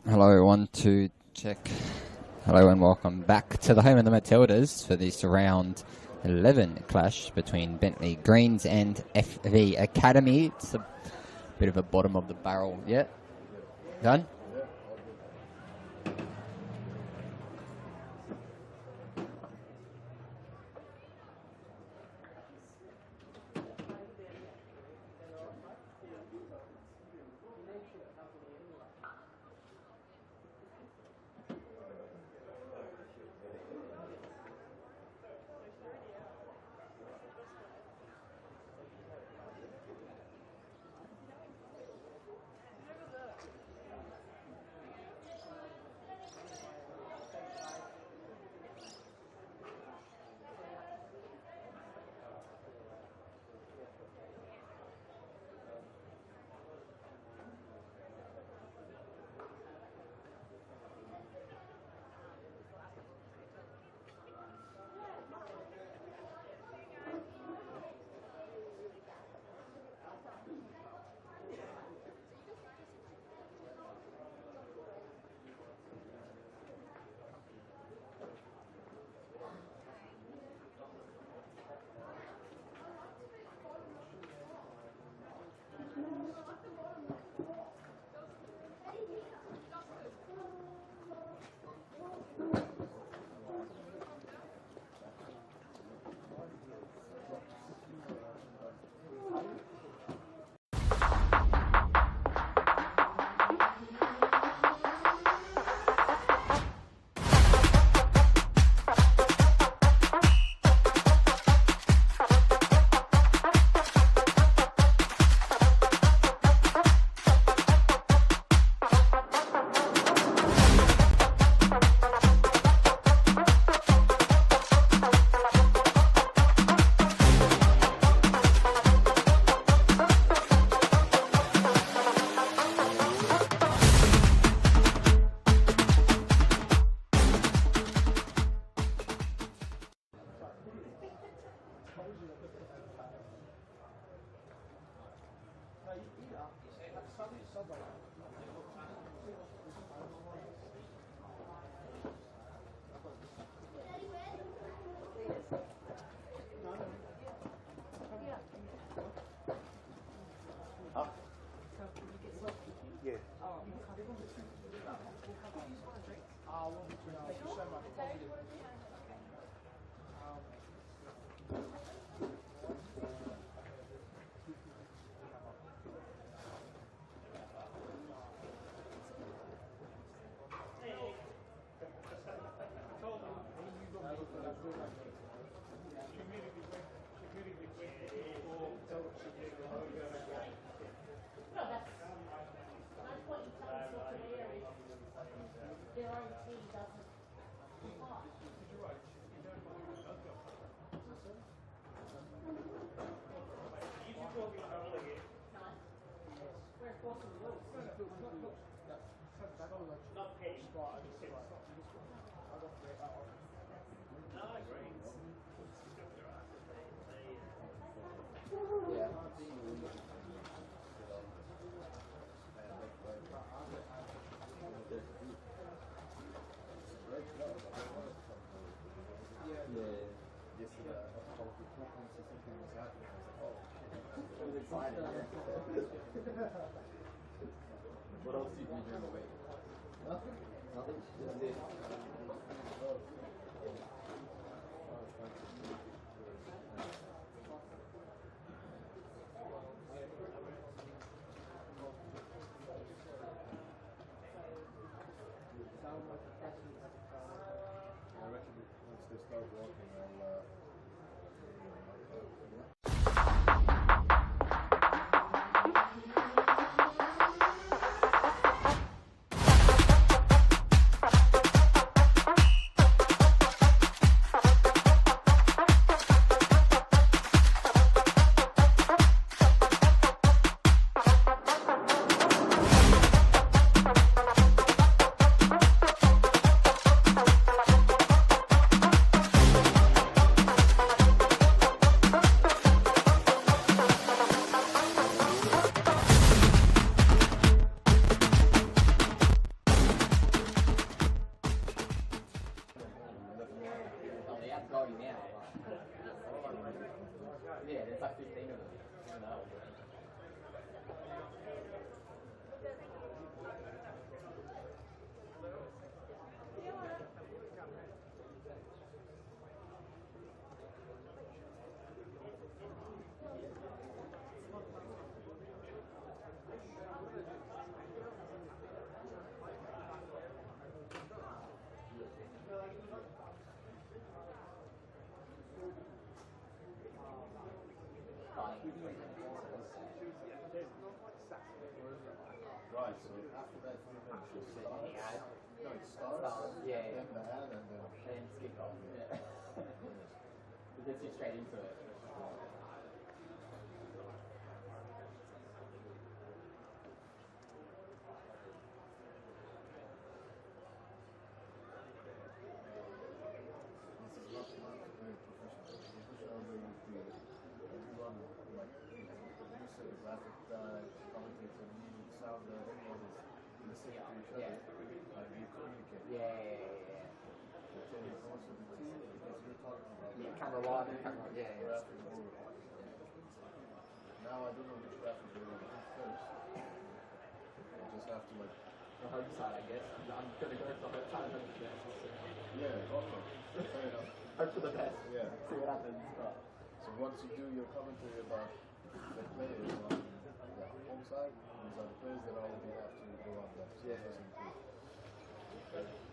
Hello, 1, 2, check. Hello and welcome back to the home of the Matildas for this round 11 clash between Bentleigh Greens and FV Academy. It's a bit of a bottom of the barrel. Yeah? Done? What else do you do during the week? Nothing. Nothing? Just this. I reckon once they start walking, I'll So after that 3 minutes, you start. No, it starts. Yeah. Then the hand and then. Then skip off. Yeah. It gets you straight into it. Camera one, camera, yeah. Now I don't know which graphic we're going to do first. I just have to like. The home side, I guess. I'm going to go for the time. Yeah, okay. Fair enough. Hope for the best. Yeah. See what happens. So once you do your commentary about the players on the home side, these are the players that already have to go on that. So that doesn't include.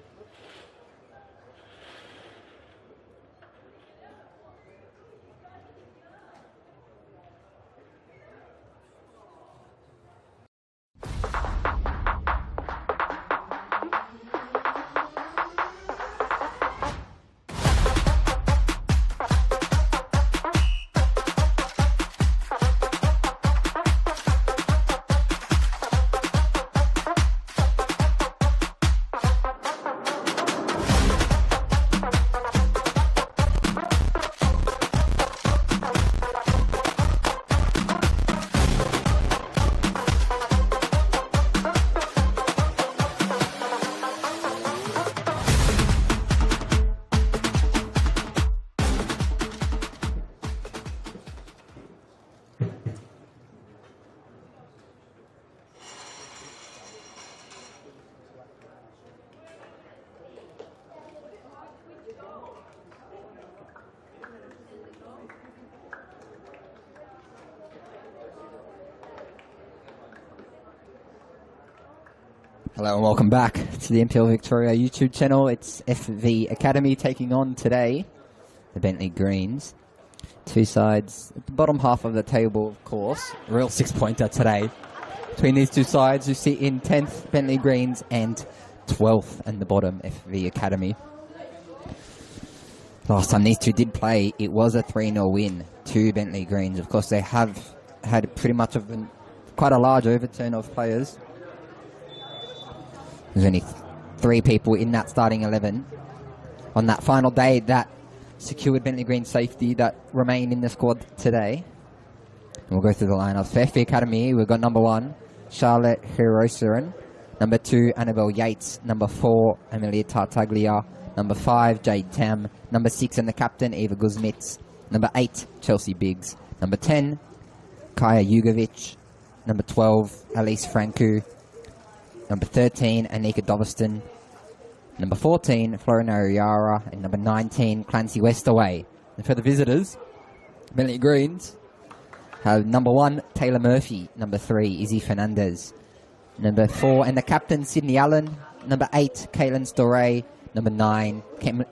Hello and welcome back to the NPL Victoria YouTube channel. It's FV Academy taking on today the Bentleigh Greens. Two sides at the bottom half of the table, of course. Real 6-pointer today. Between these two sides, you see in 10th Bentleigh Greens and 12th in the bottom FV Academy. Last time these two did play, it was a 3-0 win to Bentleigh Greens. Of course, they have had pretty much of quite a large overturn of players. There's only 3 people in that starting 11 on that final day that secured Bentleigh Green's safety that remain in the squad today. And we'll go through the lineups. For FV Academy, we've got number 1, Charlotte Hirosaran. Number 2, Annabelle Yates. Number 4, Amelia Tartaglia. Number 5, Jade Tam. Number 6, and the captain, Eva Guzmitz. Number 8, Chelsea Biggs. Number 10, Kaya Jugovic. Number 12, Alice Francu. Number 13, Anika Doveston. Number 14, Florina Ariara. And number 19, Clancy Westaway. And for the visitors, Bentleigh Greens have number 1, Taylor Murphy. Number 3, Izzy Fernandez. Number 4, and the captain, Sydney Allen. Number 8, Caitlin Storey. Number 9,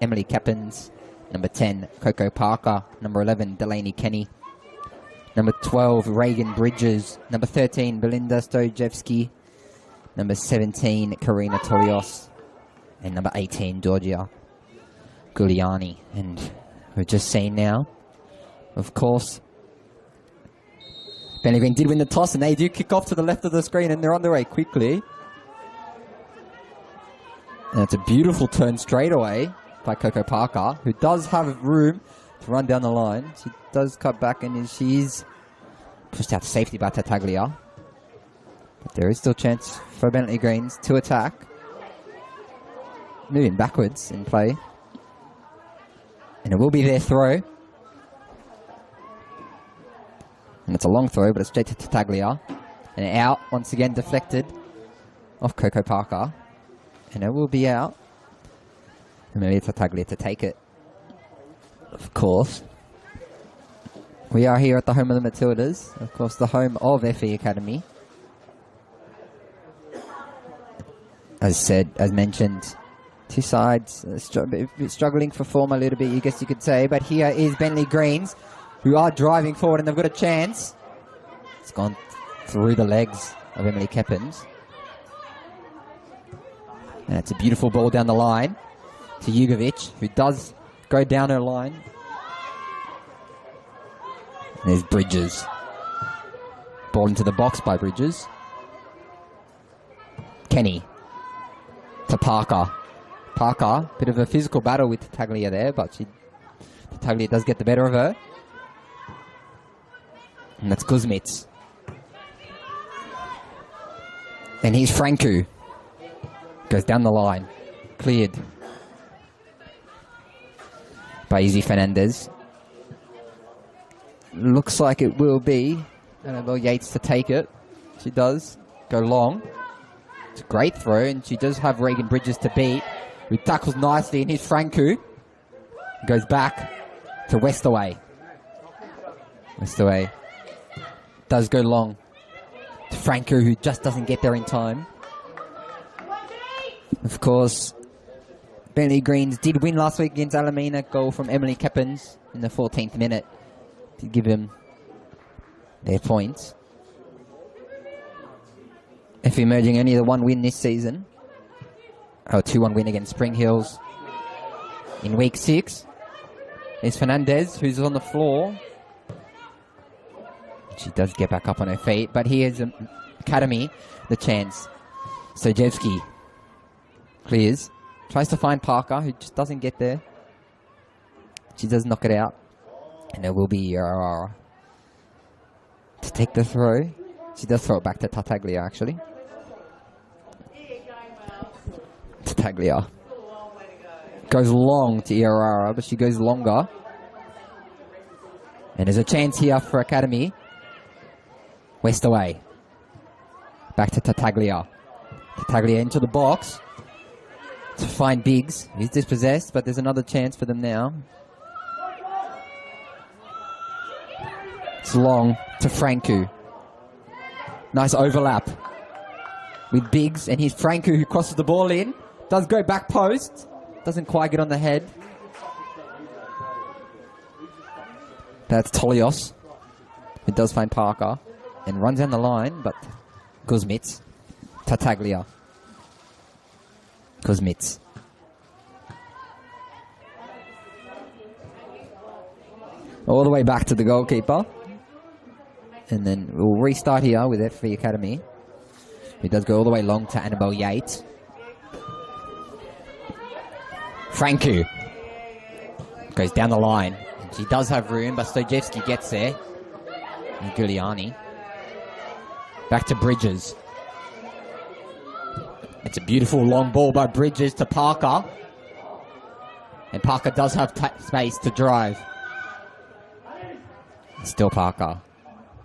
Emily Keppins. Number 10, Coco Parker. Number 11, Delaney Kenny. Number 12, Reagan Bridges. Number 13, Belinda Stojewski. Number 17, Karina Tolios. And number 18, Georgia Gugliani. And we've just seen now, of course, Bentleigh Green did win the toss, and they do kick off to the left of the screen, and they're on their way quickly. And it's a beautiful turn straight away by Coco Parker, who does have room to run down the line. She does cut back, and she's pushed out to safety by Tartaglia. But there is still chance for Bentleigh Greens to attack. Moving backwards in play. And it will be their throw. And it's a long throw, but it's straight to Tartaglia. And out, once again deflected off Coco Parker. And it will be out. Amelia Tartaglia to take it. Of course. We are here at the home of the Matildas. Of course, the home of FE Academy. As said, as mentioned, two sides struggling for form a little bit, I guess you could say. But here is Bentleigh Greens, who are driving forward, and they've got a chance. It's gone through the legs of Emily Keppins. And it's a beautiful ball down the line to Jugovic, who does go down her line. And there's Bridges. Ball into the box by Bridges. Kenny to Parker. Parker, bit of a physical battle with Tattaglia there, but Tattaglia does get the better of her. And that's Kuzmits. And here's Franku. Goes down the line. Cleared by Izzy Fernandez. Looks like it will be Annabelle Yates to take it. She does go long. It's a great throw, and she does have Regan Bridges to beat, who tackles nicely, and here's Franku. Goes back to Westaway. Westaway does go long to Franku, who just doesn't get there in time. Of course, Bentleigh Greens did win last week against Alameda. Goal from Emily Keppens in the 14th minute to give them their points. If emerging only the one win this season. Oh, 2-1 win against Spring Hills in week 6. There's Fernandez, who's on the floor. She does get back up on her feet, but here's Academy, the chance. Stojewski clears. Tries to find Parker, who just doesn't get there. She does knock it out. And there will be to take the throw. She does throw it back to Tattaglia, actually. Tattaglia goes long to Iorara, but she goes longer. And there's a chance here for Academy. Westaway. Back to Tattaglia. Tattaglia into the box to find Biggs. He's dispossessed, but there's another chance for them now. It's long to Franku. Nice overlap with Biggs, and here's Franku, who crosses the ball in. Does go back post. Doesn't quite get on the head. That's Tolios, who does find Parker and runs down the line, but Kuzmits. Tattaglia. Kuzmits. All the way back to the goalkeeper. And then we'll restart here with FV Academy. He does go all the way long to Annabelle Yates. Franku goes down the line. And she does have room, but Stojewski gets there. And Giuliani. Back to Bridges. It's a beautiful long ball by Bridges to Parker. And Parker does have space to drive. Still Parker.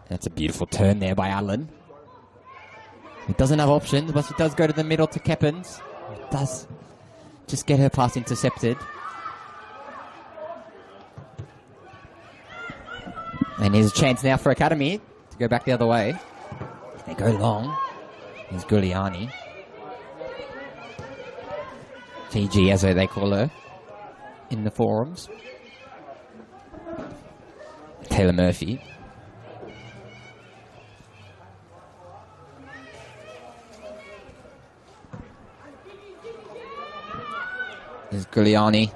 That's a beautiful turn there by Allen. He doesn't have options, but she does go to the middle to Keppens. Does just get her pass intercepted. And here's a chance now for Academy to go back the other way. They go long. Here's Giuliani. TG, as they call her in the forums. Taylor Murphy. There's Giuliani.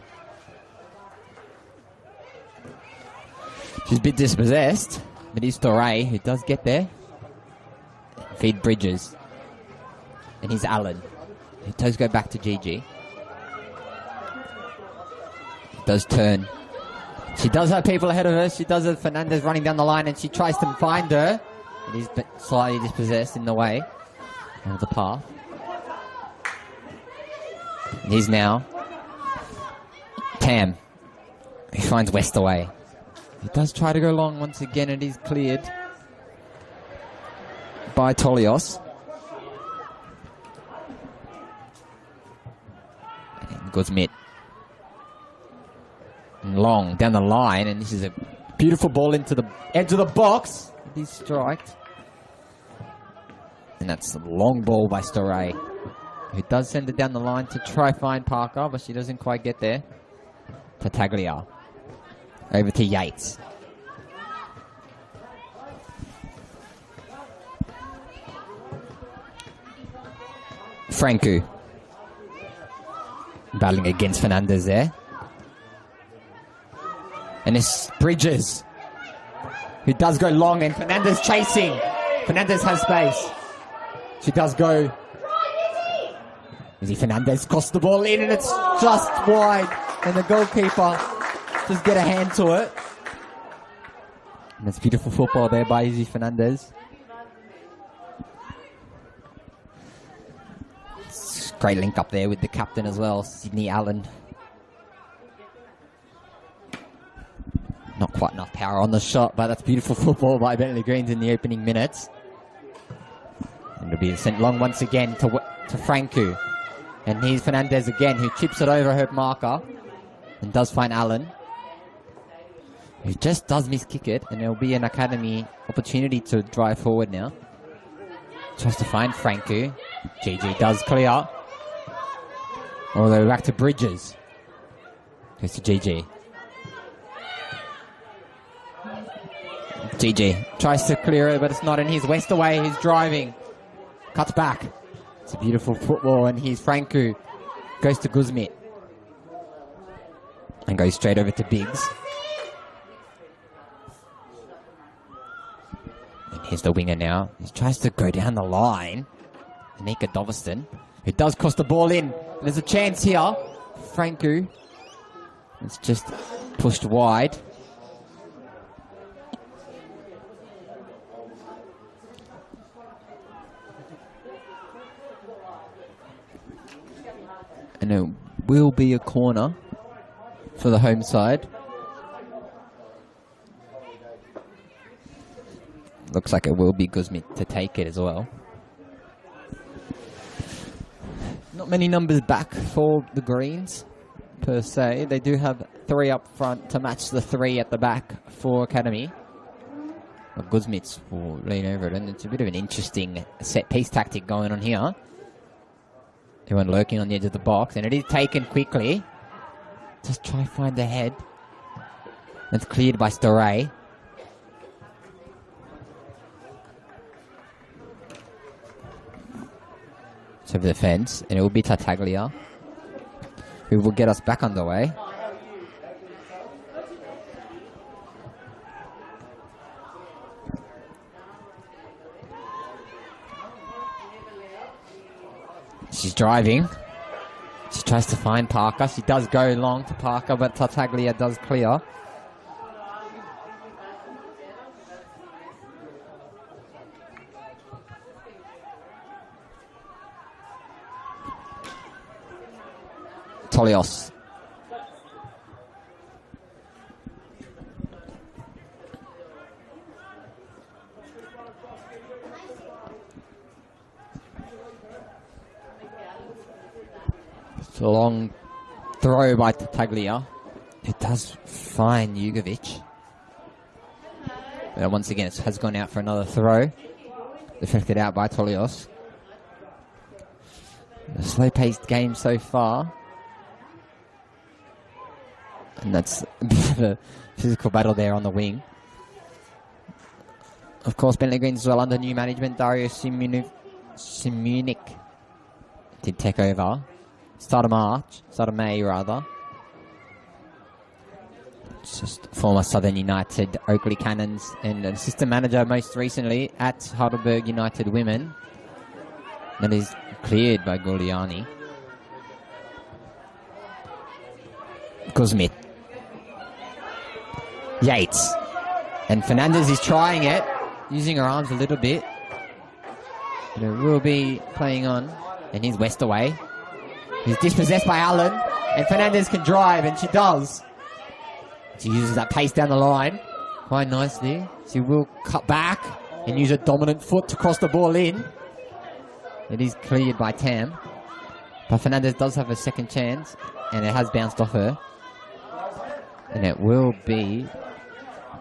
She's a bit dispossessed, but it's Torre who does get there. Feed Bridges. And here's Allen. He does go back to Gigi. Does turn. She does have people ahead of her. She does have Fernandez running down the line, and she tries to find her. It is slightly dispossessed in the way of the path. And he's now Tam. He finds Westaway. He does try to go long once again. It is cleared by Tolios. And Guzmit. Long down the line, and this is a beautiful ball into the edge of the box. He's striked. And that's a long ball by Storey, who does send it down the line to try find Parker, but she doesn't quite get there. Tattaglia. Over to Yates. Franku. Battling against Fernandez there. And it's Bridges, who does go long, and Fernandez chasing. Fernandez has space. She does go. Izzy Fernandez crossed the ball in, and it's just wide. And the goalkeeper just get a hand to it. And it's beautiful football there by Izzy Fernandez. Great link up there with the captain as well, Sydney Allen. Not quite enough power on the shot, but that's beautiful football by Bentleigh Greens in the opening minutes. And it'll be sent long once again to Franku. And here's Fernandez again, who chips it over her marker and does find Allen, who just does miss kick it, and there'll be an academy opportunity to drive forward now. Tries to find Franku. GG does clear. Although back to Bridges. Goes to GG. GG tries to clear it, but it's not in his. West away, he's driving. Cuts back. It's a beautiful football, and here's Franku. Goes to Guzmit. And goes straight over to Biggs. And here's the winger now. He tries to go down the line. Anika Doveston, who does cross the ball in. And there's a chance here. Franku. It's just pushed wide. And it will be a corner for the home side. Looks like it will be Guzmit to take it as well. Not many numbers back for the Greens, per se. They do have 3 up front to match the 3 at the back for Academy. Well, Guzmit will lean over it, and it's a bit of an interesting set-piece tactic going on here. Everyone lurking on the edge of the box, and it is taken quickly. Just try to find the head. It's cleared by Storey. It's over the fence, and it will be Tartaglia, who will get us back underway. She's driving. She tries to find Parker. She does go long to Parker, but Tartaglia does clear. Tolios. It's a long throw by Tartaglia. It does find Jugovic. But once again, it has gone out for another throw. Deflected out by Tolios. A slow-paced game so far. And that's a bit of a physical battle there on the wing. Of course, Bentleigh Greens as well under new management. Dario Simunic did take over. Start of May rather. It's just former Southern United Oakley Cannons and an assistant manager most recently at Heidelberg United Women. That is cleared by Giuliani. Guzmit. Yates. And Fernandez is trying it, using her arms a little bit. But it will be playing on. And here's West away. He's dispossessed by Allen. And Fernandez can drive, and she does. She uses that pace down the line quite nicely. She will cut back and use a dominant foot to cross the ball in. It is cleared by Tam. But Fernandez does have a second chance, and it has bounced off her. And it will be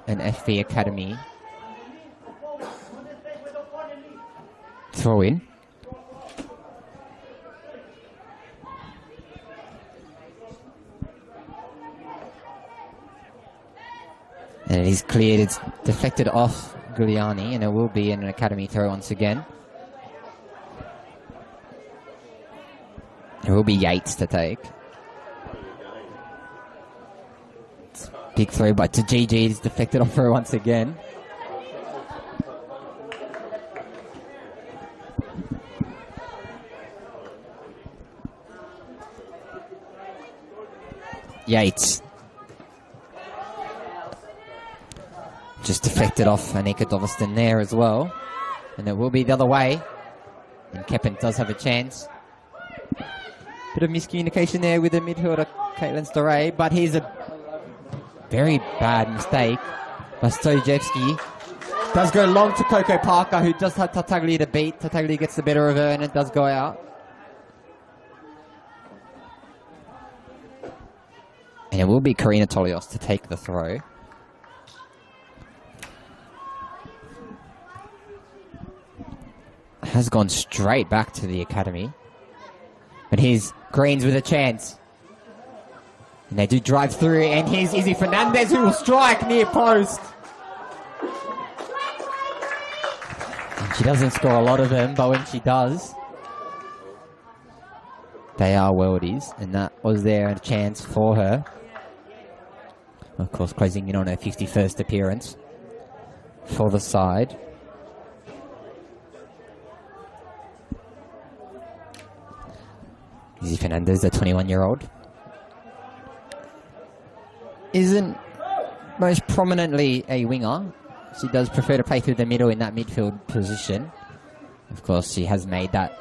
an FV Academy throw in. And it is cleared. It's deflected off Giuliani, and it will be an Academy throw once again. It will be Yates to take. Big throw, but to GG, he's deflected off her once again. Yates. Just deflected off Anika Doveston there as well. And it will be the other way. And Keppen does have a chance. Bit of miscommunication there with the midfielder, Caitlin Storey. But here's a very bad mistake by Stojewski. Does go long to Coco Parker, who does have Tartaglia to beat. Tartaglia gets the better of her, and it does go out. And it will be Karina Tolios to take the throw. Has gone straight back to the academy. But here's Greens with a chance. And they do drive through, and here's Izzy Fernandez, who will strike near post. And she doesn't score a lot of them, but when she does, they are worldies, and that was there a chance for her. Of course, closing in on her 51st appearance for the side. Izzy Fernandez, the 21-year-old, isn't most prominently a winger. She does prefer to play through the middle in that midfield position. Of course, she has made that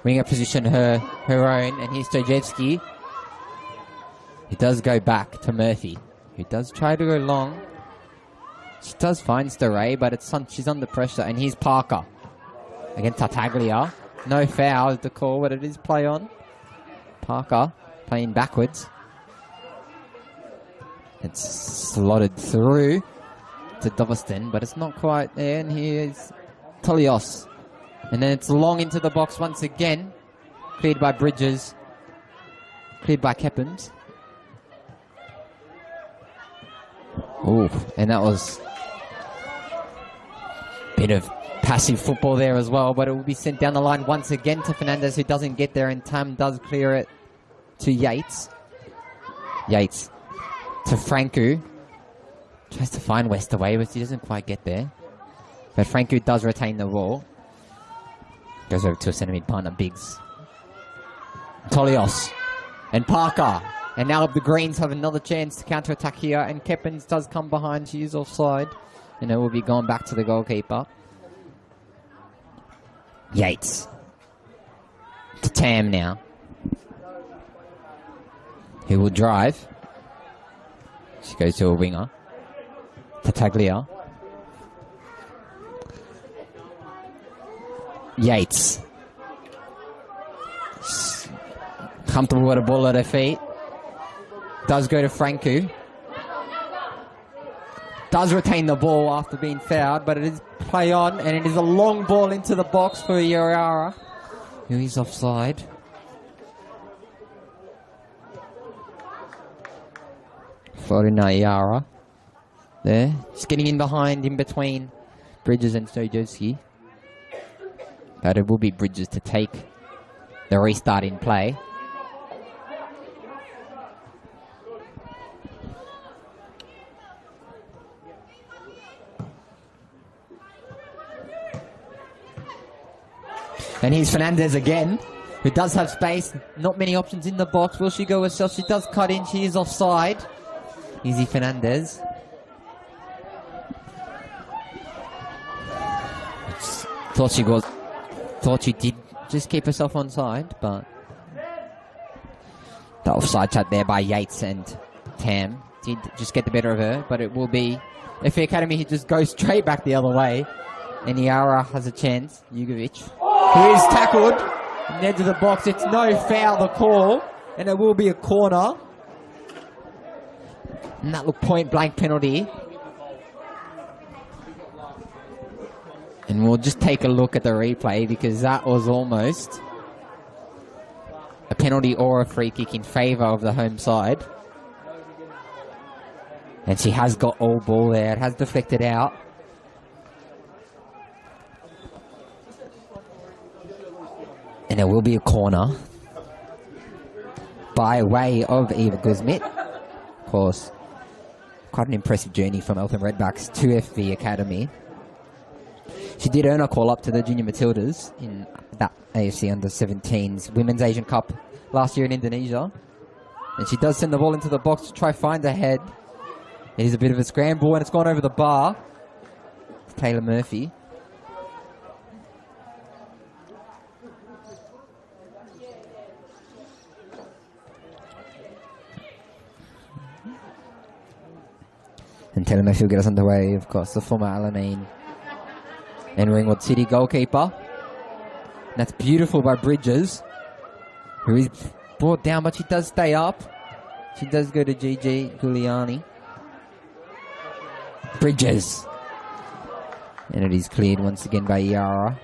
winger position her own. And here's Stojewski. He does go back to Murphy, who does try to go long. She does find Storey, but she's under pressure. And here's Parker against Tartaglia. No foul is the call, but it is play on. Parker playing backwards. It's slotted through to Doveston, but it's not quite there. And here's Tolios. And then it's long into the box once again. Cleared by Bridges. Cleared by Keppens. Ooh, and that was a bit of passive football there as well, but it will be sent down the line once again to Fernandez, who doesn't get there, and Tam does clear it to Yates. Yates to Franku. Tries to find Westerway, but he doesn't quite get there. But Franku does retain the ball. Goes over to a centre mid partner, Biggs. Tolios and Parker. And now the Greens have another chance to counter-attack here, and Keppens does come behind. She is offside, and it will be going back to the goalkeeper. Yates to Tam now, who will drive. She goes to a winger. Tartaglia. Yates. Comfortable with a ball at her feet. Does go to Franku. Does retain the ball after being fouled, but it is play on, and it is a long ball into the box for Yara, who is offside. Florina Yara there. Just getting in behind, in between Bridges and Stojewski. But it will be Bridges to take the restart in play. And here's Fernandez again, who does have space. Not many options in the box. Will she go herself? She does cut in. She is offside. Izzy Fernandez. Thought she did just keep herself onside, but the offside shot there by Yates and Tam did just get the better of her, but it will be if the Academy he just goes straight back the other way, and Yara has a chance. Jugovic, who is tackled in the edge of the box. It's no foul, the call, and it will be a corner. And that looked point blank penalty. And we'll just take a look at the replay, because that was almost a penalty or a free kick in favour of the home side. And she has got all ball there. It has deflected out. And it will be a corner by way of Eva Guzmit. Of quite an impressive journey from Eltham Redbacks to FV Academy. She did earn a call up to the Junior Matildas in that AFC Under-17s Women's Asian Cup last year in Indonesia. And she does send the ball into the box to try find her head. It is a bit of a scramble, and it's gone over the bar. Taylor Murphy. And Taylor Murphy will get us underway, of course, the former Alamein and Ringwood City goalkeeper. And that's beautiful by Bridges, who is brought down, but she does stay up. She does go to Gigi Giuliani. Bridges. And it is cleared once again by Iara.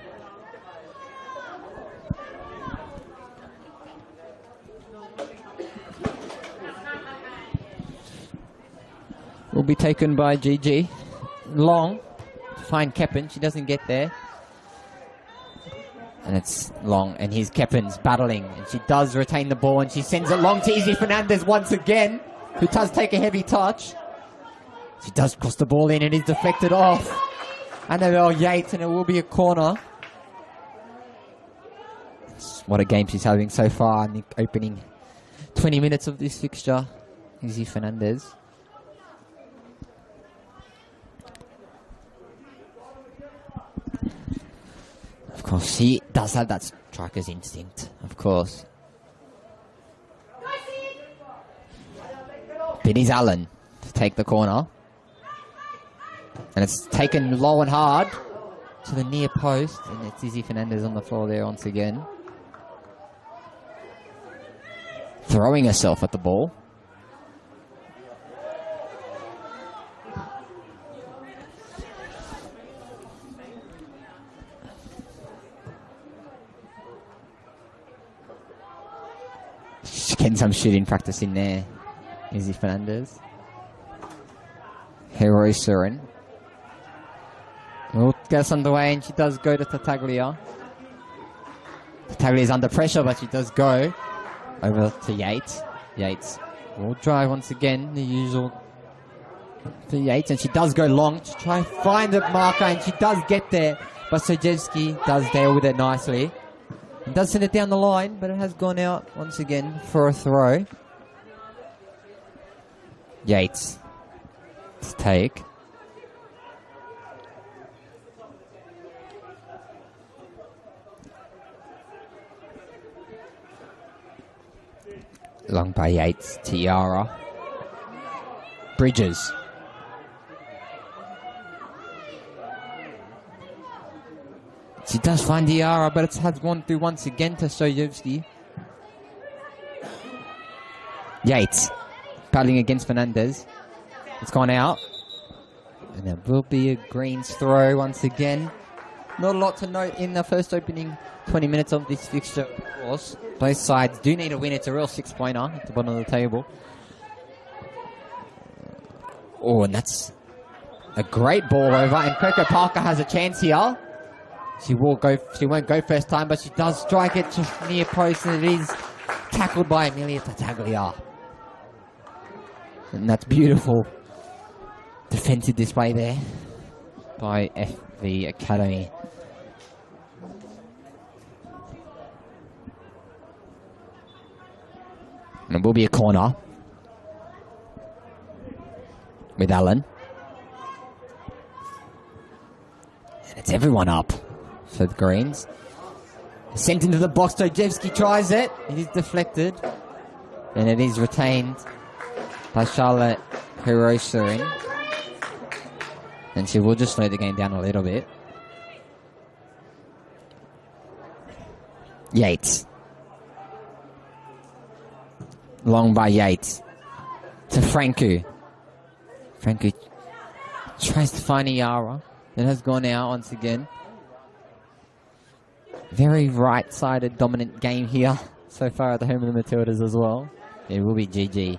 Will be taken by Gigi. Long to find Keppen. She doesn't get there. And it's Long, and here's Keppen's battling. And she does retain the ball, and she sends it long to Izzy Fernandez once again, who does take a heavy touch. She does cross the ball in, and is deflected off. Annabelle Yates, and it will be a corner. What a game she's having so far in the opening 20 minutes of this fixture. Izzy Fernandez. Of course, she does have that striker's instinct, of course. It is Allen to take the corner. And it's taken low and hard to the near post. And it's Izzy Fernandez on the floor there once again. Throwing herself at the ball. She's getting some shooting practice in there. Izzy Fernandez. Hero Surin. Will get us underway, and she does go to Tataglia. Tataglia is under pressure, but she does go over to Yates. Yates will drive once again, the usual to Yates, and she does go long to try and find the marker, and she does get there, but Sojewski does deal with it nicely. It does send it down the line, but it has gone out once again for a throw. Yates to take. Long by Yates, Tiara. Bridges. She does find Tiara, but it has gone through once again to Sojewski. Yates. Battling against Fernandez. It's gone out. And there will be a Greens throw once again. Not a lot to note in the first opening 20 minutes of this fixture, of course. Both sides do need a win. It's a real six-pointer at the bottom of the table. Oh, and that's a great ball over. And Coco Parker has a chance here. She won't go first time, but she does strike it to near post, and it is tackled by Emilia Tataglia. And that's beautiful defensive display there by FV Academy. And it will be a corner with Allen. And it's everyone up for the Greens. Sent into the box, Stojewski tries it. It is deflected. And it is retained by Charlotte Hirosurin. And she will just slow the game down a little bit. Yates. Long by Yates. To Franku. Franku tries to find Iara. It has gone out once again. Very right-sided dominant game here so far at the home of the Matildas as well. It will be GG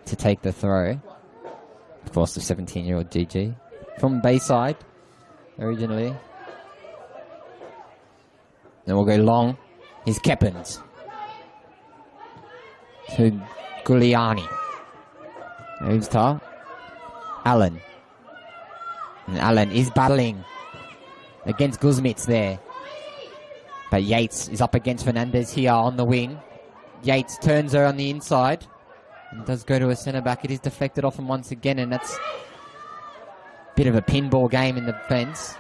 to take the throw. Of course, the 17-year-old GG. From Bayside, originally. Then we'll go long. Here's Keppens. To Giuliani. Moves to Allen. And Allen is battling against Guzmits there. But Yates is up against Fernandez here on the wing. Yates turns her on the inside and does go to a centre back. It is deflected off him once again, and that's a bit of a pinball game in the defence.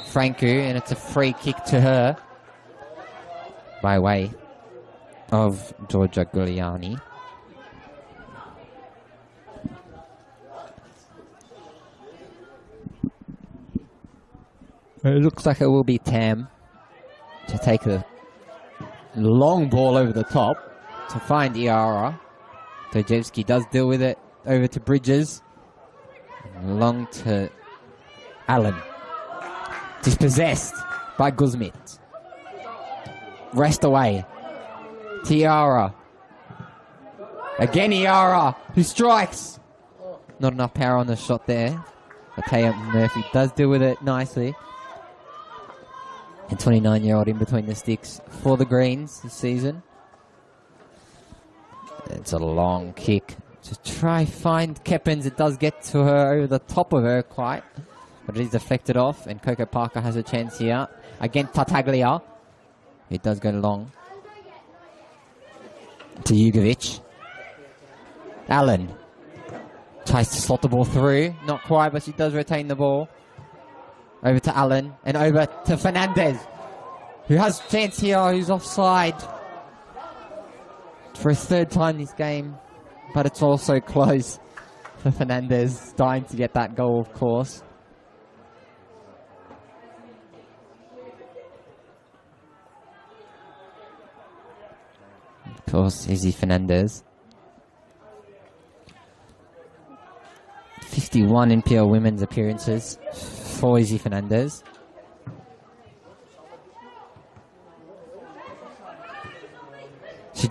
Franco, and it's a free kick to her by way of Georgia Giuliani. It looks like it will be Tam to take the long ball over the top to find Iara. Dojevski does deal with it over to Bridges. Long to Allen. Dispossessed by Guzmit. Rest away. Tiara. Again Iara, who strikes. Not enough power on the shot there. Mateo Murphy does deal with it nicely. And 29-year-old in between the sticks for the Greens this season. It's a long kick to try find Keppens. It does get to her over the top of her quite, but it is deflected off, and Coco Parker has a chance here against Tartaglia. It does go long to Jugovic. Allen tries to slot the ball through, not quite, but she does retain the ball. Over to Allen, and over to Fernandez, who has a chance here, who's offside for his third time this game, but it's also close for Fernandez, dying to get that goal, of course. Of course, Izzy Fernandez. 51 NPL women's appearances for Izzy Fernandez. She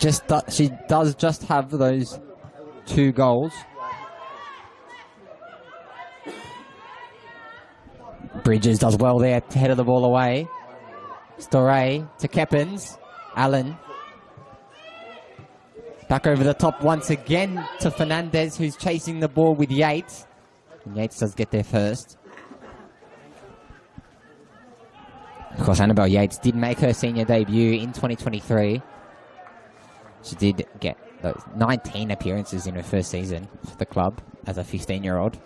does just have those 2 goals. Bridges does well there to head of the ball away. Storey to Keppens. Allen. Back over the top once again to Fernandez, who's chasing the ball with Yates. And Yates does get there first. Of course, Annabelle Yates did make her senior debut in 2023. She did get those 19 appearances in her first season for the club as a 15-year-old.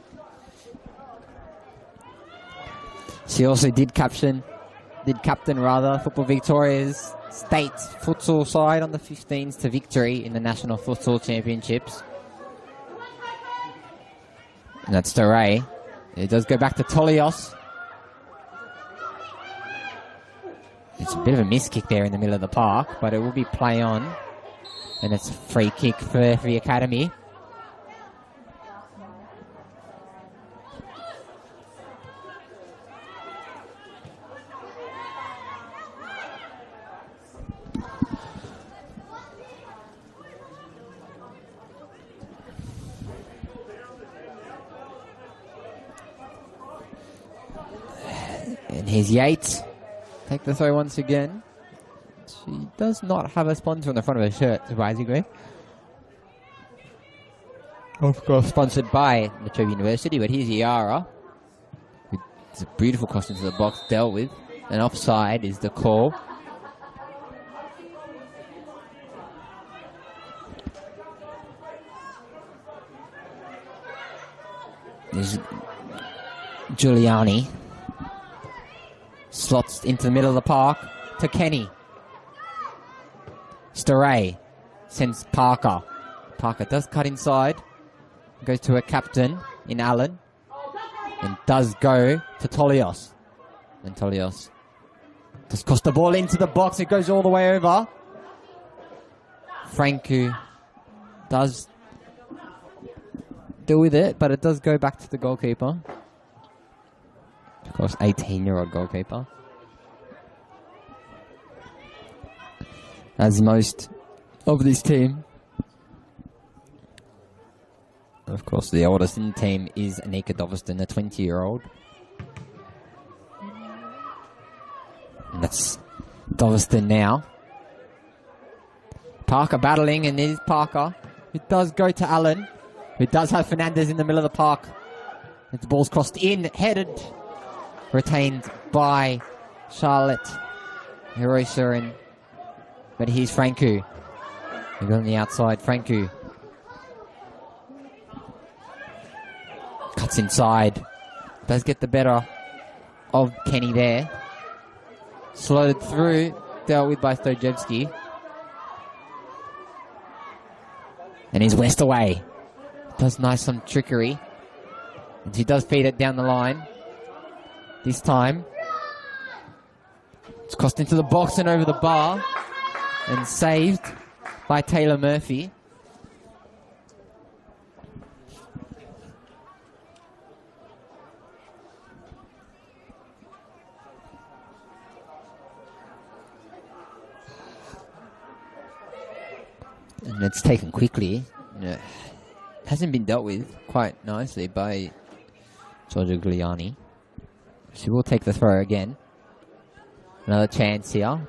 She also did captain Football Victoria's state futsal side on the 15s to victory in the National Futsal Championships. And that's Storey. It does go back to Tolios. It's a bit of a miss kick there in the middle of the park, but it will be play on. And it's a free kick for the Academy. And here's Yates. Take the throw once again. She does not have a sponsor on the front of her shirt, surprisingly. Of course, sponsored by La Trobe University, but here's Iara. It's a beautiful cross into the box, dealt with. And offside is the call. There's Giuliani. Slots into the middle of the park to Kenny. Storey sends Parker. Parker does cut inside. Goes to a captain in Allen. And does go to Tolios. And Tolios does cross the ball into the box. It goes all the way over. Franco does deal with it, but it does go back to the goalkeeper. Of course, 18-year-old goalkeeper. As most of this team. Of course, the oldest in the team is Anika Doveston, the 20-year-old. And that's Doveston now. Parker battling, and it is Parker. It does go to Allen, who does have Fernandez in the middle of the park The ball's crossed in, headed, retained by Charlotte Hirosurin. But here's Franku. He's on the outside, Franku. Cuts inside. Does get the better of Kenny there. Slotted through, dealt with by Stojevski. And he's West away. Does nice some trickery. And he does feed it down the line. This time. It's crossed into the box and over the bar. And saved by Taylor Murphy. And it's taken quickly. Hasn't been dealt with quite nicely by Giorgio Giuliani. She will take the throw again. Another chance here.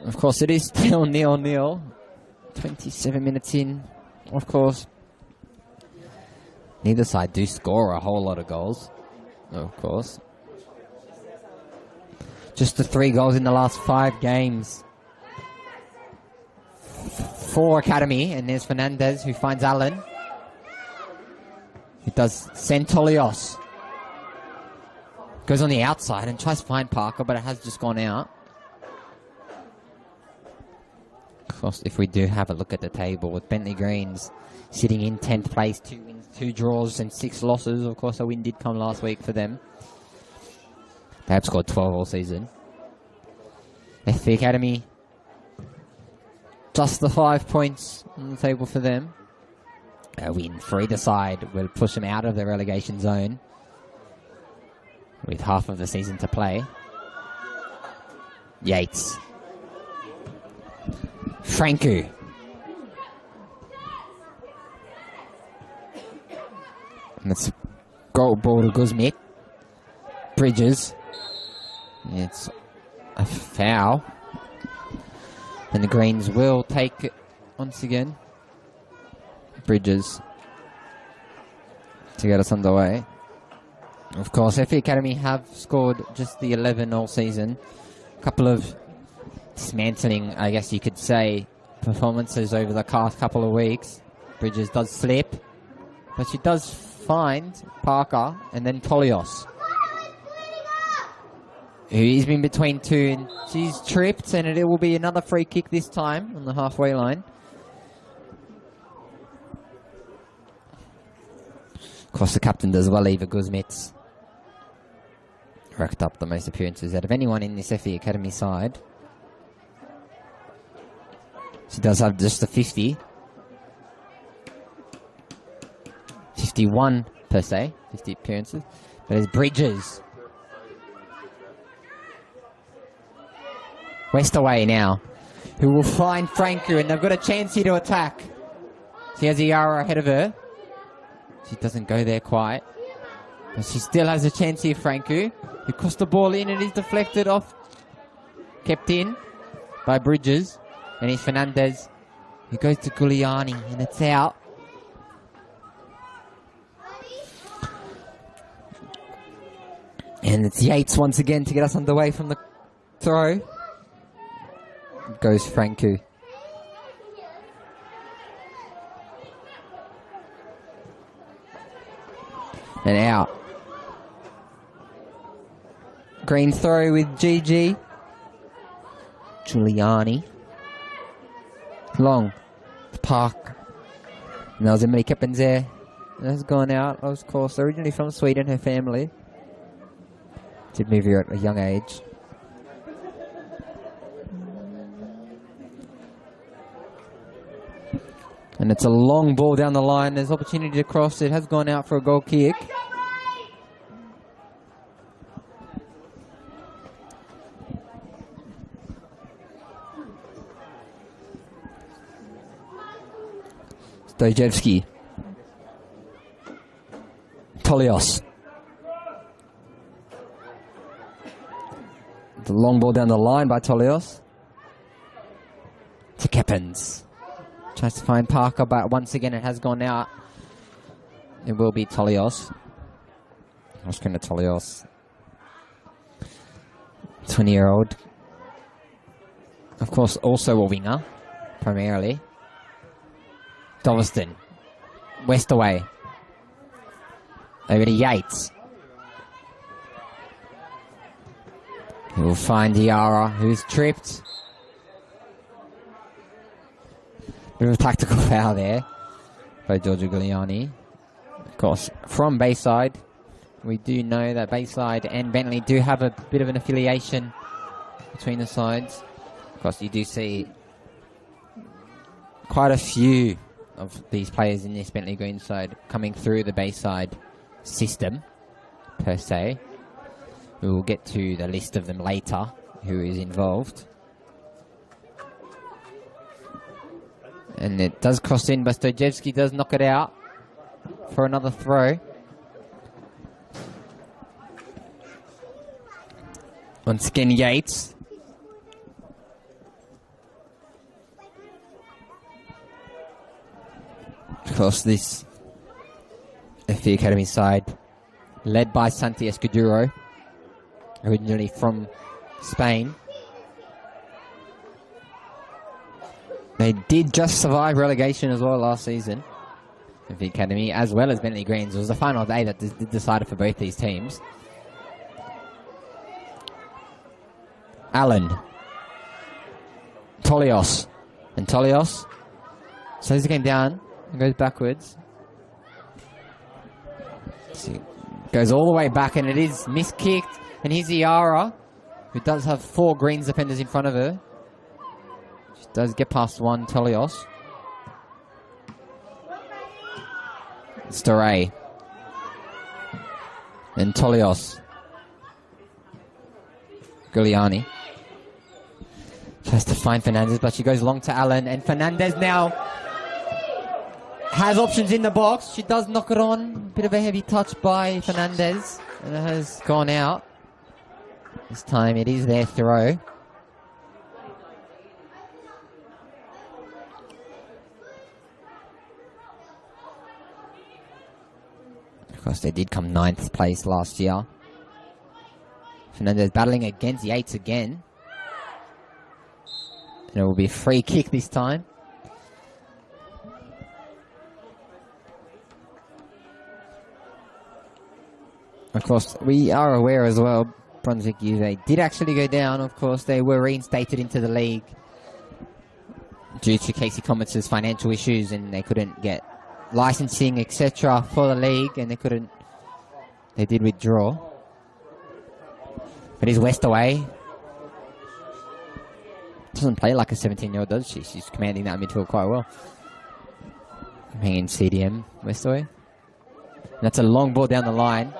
Of course, it is still 0-0. 27 minutes in. Of course, neither side do score a whole lot of goals. Of course. Just the 3 goals in the last 5 games. 4 Academy, and there's Fernandez who finds Allen. It does send Tolios. Goes on the outside and tries to find Parker, but it has just gone out. Of course, if we do have a look at the table with Bentleigh Greens sitting in 10th place, 2 wins, 2 draws and 6 losses. Of course, a win did come last week for them. They have scored 12 all season. FV Academy, just the 5 points on the table for them. A win for either side will push them out of the relegation zone with half of the season to play. Yates. Franku. And it's goal ball to Guzmit. Bridges. It's a foul. And the Greens will take it once again. Bridges to get us underway. Of course, FE Academy have scored just the 11 all season. A couple of dismantling, I guess you could say, performances over the past couple of weeks. Bridges does slip, but she does find Parker and then Tolios, who's been between 2, and she's tripped, and it will be another free kick this time on the halfway line. Of course, the captain does well, Eva Guzmits. Racked up the most appearances out of anyone in this FE Academy side. She does have just a 50. 51 per se, 50 appearances. But there's Bridges. West away now, who will find Franku, and they've got a chance here to attack. She has Iara ahead of her. She doesn't go there quite. But she still has a chance here, Franku. Who crossed the ball in and is deflected off. Kept in by Bridges. And it's Fernandez who goes to Giuliani, and it's out. And it's Yates once again to get us underway from the throw. Goes Franku. And out. Green throw with GG. Giuliani. Long. Park. And there was Emily Kippens there. That's gone out, of course. Originally from Sweden, her family. Did move here at a young age. And it's a long ball down the line. There's opportunity to cross. It has gone out for a goal kick. Stojevski. Tolios. The long ball down the line by Tolios. To Keppens. Tries to find Parker, but once again it has gone out. It will be Tolios. Oscar Tolios. 20-year-old. Of course, also a winger, primarily. Dolliston. Westaway. Over to Yates. He will find Diarra, who's tripped. Bit of a tactical foul there by Giorgio Giuliani. Of course, from Bayside, we do know that Bayside and Bentleigh do have a bit of an affiliation between the sides. Of course, you do see quite a few of these players in this Bentleigh Green side coming through the Bayside system, per se. We will get to the list of them later, who is involved. And it does cross in, but Stojevski does knock it out for another throw. Once again, Yates. Of course, this FV Academy side, led by Santi Escudero, originally from Spain. They did just survive relegation as well last season, FV Academy, as well as Bentleigh Greens. It was the final day that decided for both these teams. Allen. Tolios. And Tolios slows the game down and goes backwards. See, goes all the way back, and it is miskicked. And here's Iara, who does have 4 Greens defenders in front of her. She does get past one, Tolios. Storay. And Tolios. Giuliani. Tries to find Fernandez, but she goes long to Allen. And Fernandez now has options in the box. She does knock it on. Bit of a heavy touch by Fernandez. And it has gone out. This time it is their throw. Of course, they did come 9th place last year. Fernandez battling against Yates again. And it will be a free kick this time. Of course, we are aware as well, Brunswick Juve did actually go down. Of course, they were reinstated into the league due to Casey Comets' financial issues, and they couldn't get licensing, etc. for the league, and they did withdraw. But he's Westaway. Doesn't play like a 17-year-old, does she? She's commanding that midfield quite well. Hanging CDM, Westaway. And that's a long ball down the line.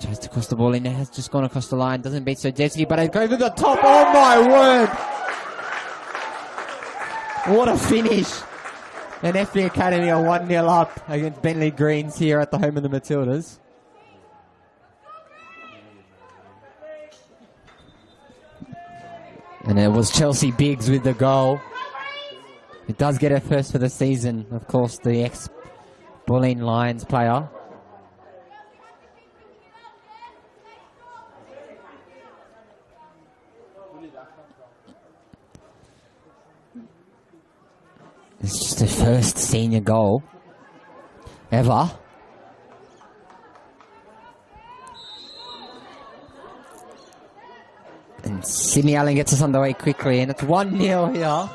Tries to cross the ball in. It has just gone across the line. Doesn't beat Sojevski, but it goes to the top. Oh my word! What a finish! And FB Academy are 1-0 up against Bentleigh Greens here at the home of the Matildas. And it was Chelsea Biggs with the goal. It does get her first for the season. Of course, the ex-Bulleen Lions player. It's just her first senior goal ever. And Sydney Allen gets us underway quickly, and it's 1-0 here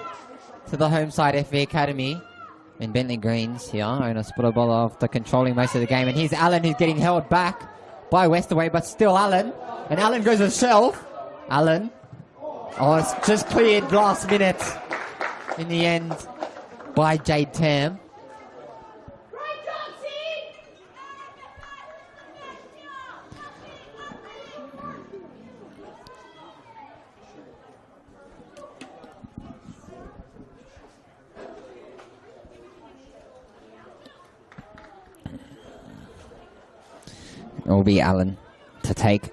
to the home side FV Academy. And Bentleigh Greens here, Ona Spodobola after controlling most of the game. And here's Allen, who's getting held back by Westaway, but still Allen. And Allen goes herself. Allen. Oh, it's just cleared last minute in the end by Jade Tam. It will be Allen to take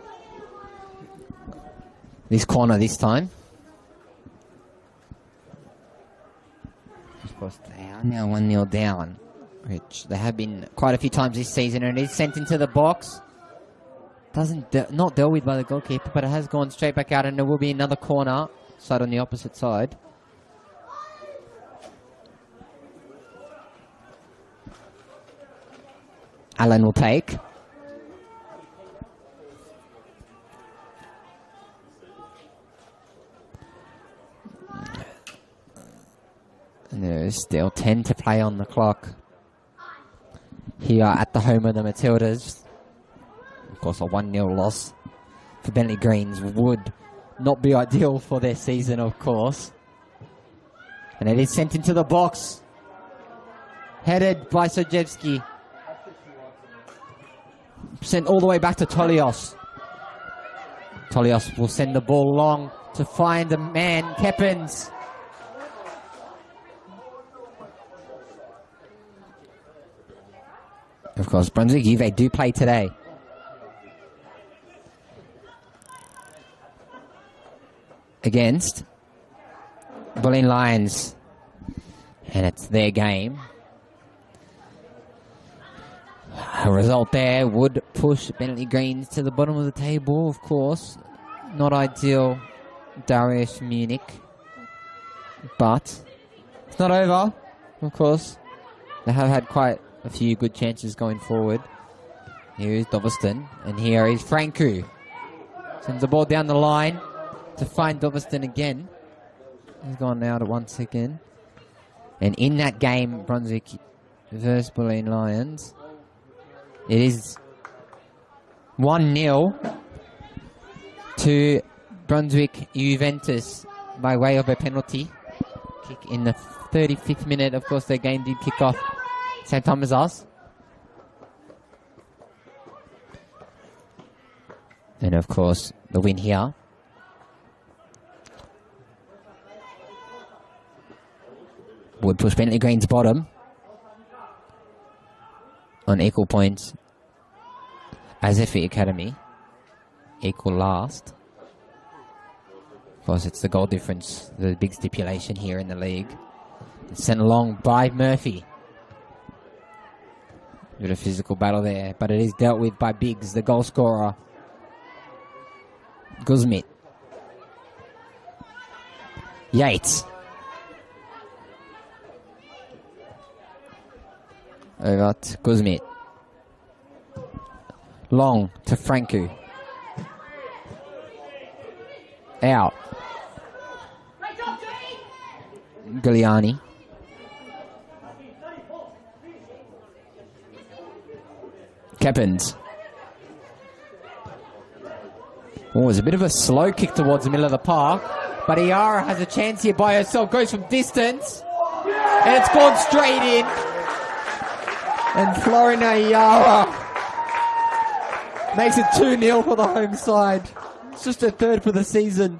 this corner this time. Of course, they are now 1-0 down, which they have been quite a few times this season, and it is sent into the box. Not dealt with by the goalkeeper, but it has gone straight back out, and there will be another corner side on the opposite side. Allen will take. And there's still 10 to play on the clock. Here at the home of the Matildas. Of course, a 1-0 loss for Bentleigh Greens would not be ideal for their season, of course. And it is sent into the box. Headed by Sojewski. Sent all the way back to Tolios. Tolios will send the ball long to find the man, Keppens. Of course, Brunswick Juve do play today. Against Bulleen Lions. And it's their game. A result there would push Bentleigh Greens to the bottom of the table, of course. Not ideal, Darius Munich. But it's not over, of course. They have had quite a few good chances going forward. Here is Doveston, and here is Franku. Sends the ball down the line to find Doveston again. He's gone out once again. And in that game, Brunswick versus Bulleen Lions, it is 1-0 to Brunswick Juventus by way of a penalty kick in the 35th minute. Of course, their game did kick off same time as us. And of course, the win here would push Bentleigh Greens bottom on equal points as FV Academy, equal last. Of course, it's the goal difference, the big stipulation here in the league. It's sent along by Murphy. Bit of physical battle there, but it is dealt with by Biggs, the goal scorer. Guzmit. Yates. Over to Guzmit. Long to Franku. Out. Giuliani. Keppens. Oh, it was a bit of a slow kick towards the middle of the park, but Iara has a chance here by herself, goes from distance, and it's gone straight in. And Florina Iara makes it 2-0 for the home side. It's just her third for the season.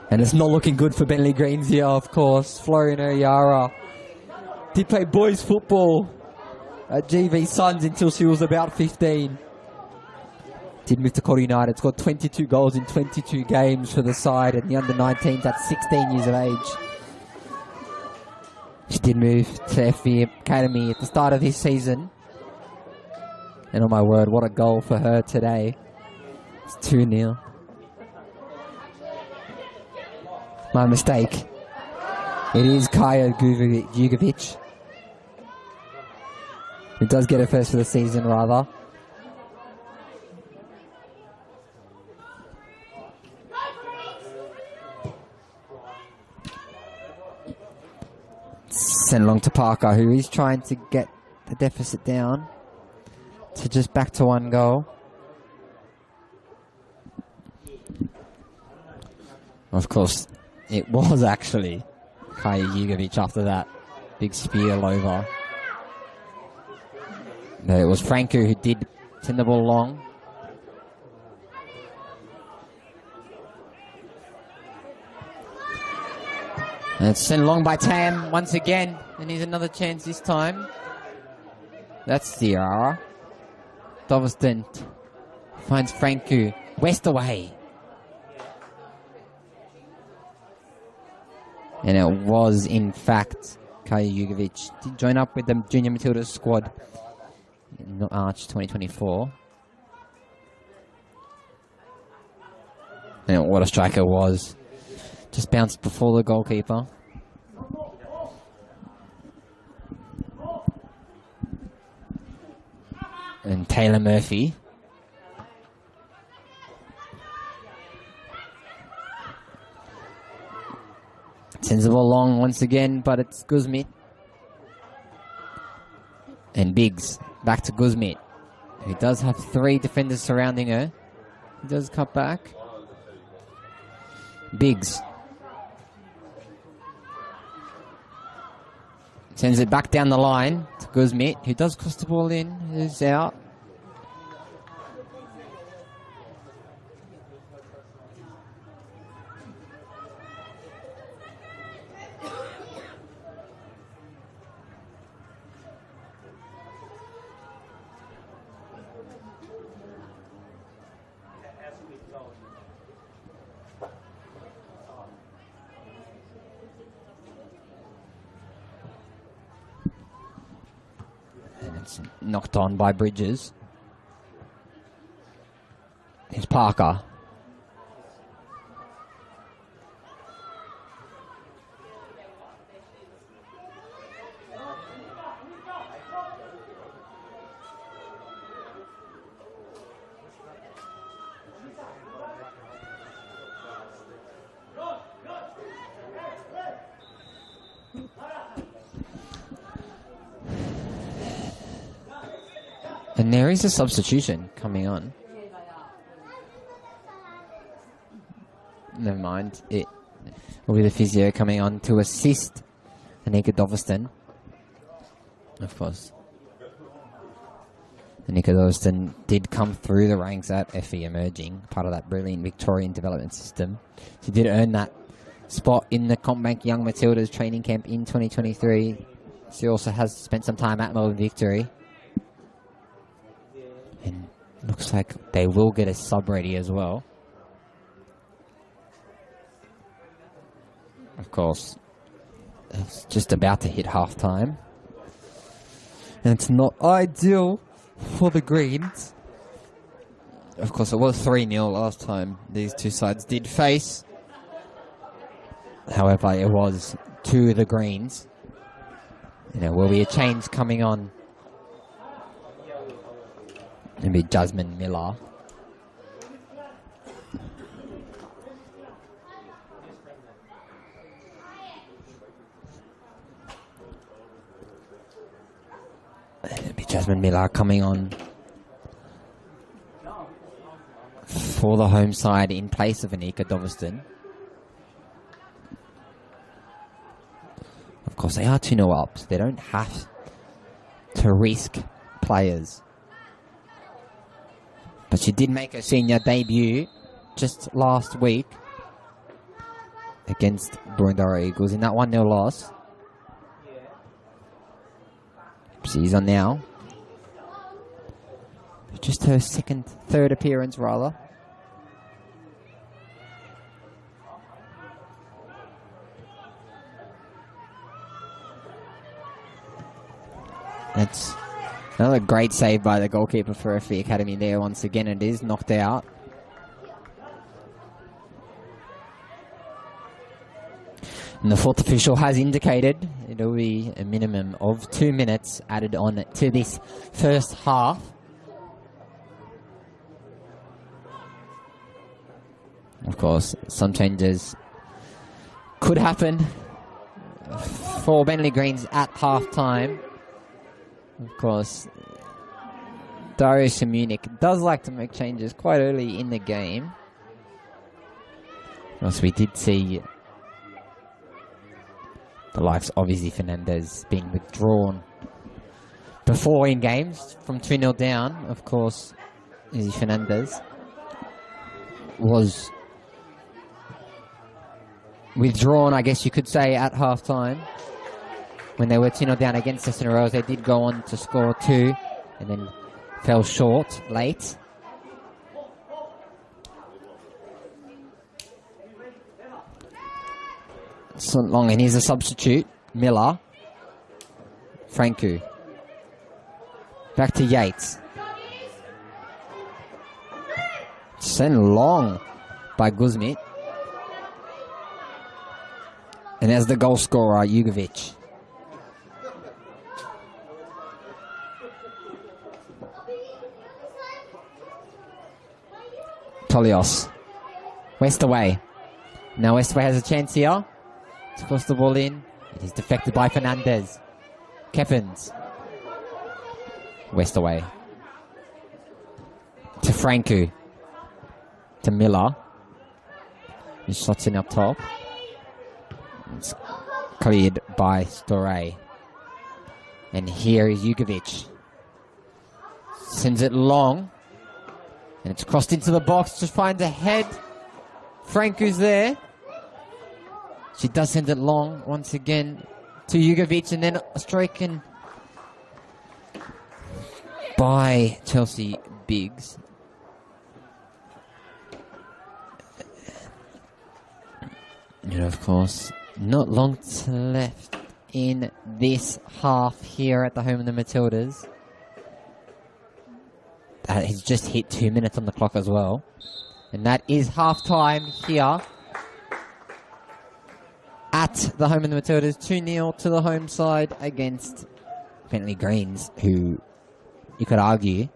And it's not looking good for Bentleigh Greens here, of course. Florina Iara did play boys football at GV Suns until she was about 15. Did move to Cotty United. Scored 22 goals in 22 games for the side and the under-19s at 16 years of age. She did move to FV Academy at the start of this season. And oh my word, what a goal for her today. It's 2-0. My mistake. It is Kaya Jugovic. It does get her first for the season, rather. Sent along to Parker, who is trying to get the deficit down to just back to 1 goal. Of course, it was actually Kaya Jugovic after that big spear over. No, it was Franco who did send the ball long. And it's sent long by Tam once again. And here's another chance this time. That's Ciara. Doveston finds Franco. West away. And it was, in fact, Kaya Jugovic did join up with the Junior Matildas squad in March 2024. And what a striker was. Just bounced before the goalkeeper. And Taylor Murphy. Sends the ball long once again, but it's Guzmit. And Biggs back to Guzmit, who does have 3 defenders surrounding her. He does cut back. Biggs sends it back down the line to Guzmit, who does cross the ball in, who's out. Knocked on by Bridges. Here's Parker. And there is a substitution coming on. Never mind. It will be the physio coming on to assist Anika Doveston. Of course. Anika Doveston did come through the ranks at FE Emerging, part of that brilliant Victorian development system. She did earn that spot in the Combank Young Matildas training camp in 2023. She also has spent some time at Melbourne Victory. And looks like they will get a sub ready as well. Of course, it's just about to hit half-time. And it's not ideal for the Greens. Of course, it was 3-0 last time these two sides did face. However, it was to the Greens. You know, will be a change coming on. It'll be Jasmine Miller. It'll be Jasmine Miller coming on for the home side in place of Anika Doveston. Of course, they are 2-0 up, so they don't have to risk players. But she did make her senior debut just last week against Boroondara Eagles in that 1-0 loss. She's on now. Just her third appearance rather. That's another great save by the goalkeeper for FE Academy there. Once again, it is knocked out. And the fourth official has indicated it'll be a minimum of 2 minutes added on to this first half. Of course, some changes could happen for Bentleigh Greens at half-time. Of course, Dario Simunic does like to make changes quite early in the game. Of course, we did see the likes of Izzy Fernandez being withdrawn before in games from 2-0 down. Of course, Izzy Fernandez was withdrawn, I guess you could say, at half-time. When they were 2-0 down against Western Royals, they did go on to score 2 and then fell short late. So long, and here's a substitute. Miller. Franku. Back to Yates. Sent long by Guzmit. And as the goal scorer, Jugovic. Tolios. Westaway. Now Westaway has a chance here to cross the ball in. It is deflected by Fernandez. Keffins. Westaway. To Franku. To Miller. He shots in up top. It's cleared by Storey. And here is Jugovic. Sends it long. And it's crossed into the box. Just finds a head. Franku's there. She does send it long once again to Jugovic. And then a strike in by Chelsea Biggs. And of course, not long left in this half here at the home of the Matildas. He's just hit 2 minutes on the clock as well. And that is half time here at the home of the Matildas. 2-0 to the home side against Bentleigh Greens, who you could argue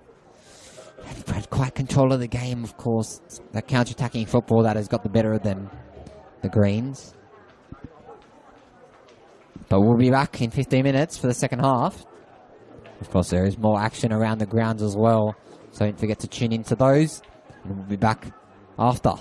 have had quite control of the game, of course. That counter-attacking football that has got the better of them, the Greens. But we'll be back in 15 minutes for the second half. Of course, there is more action around the grounds as well, so don't forget to tune into those. And we'll be back after.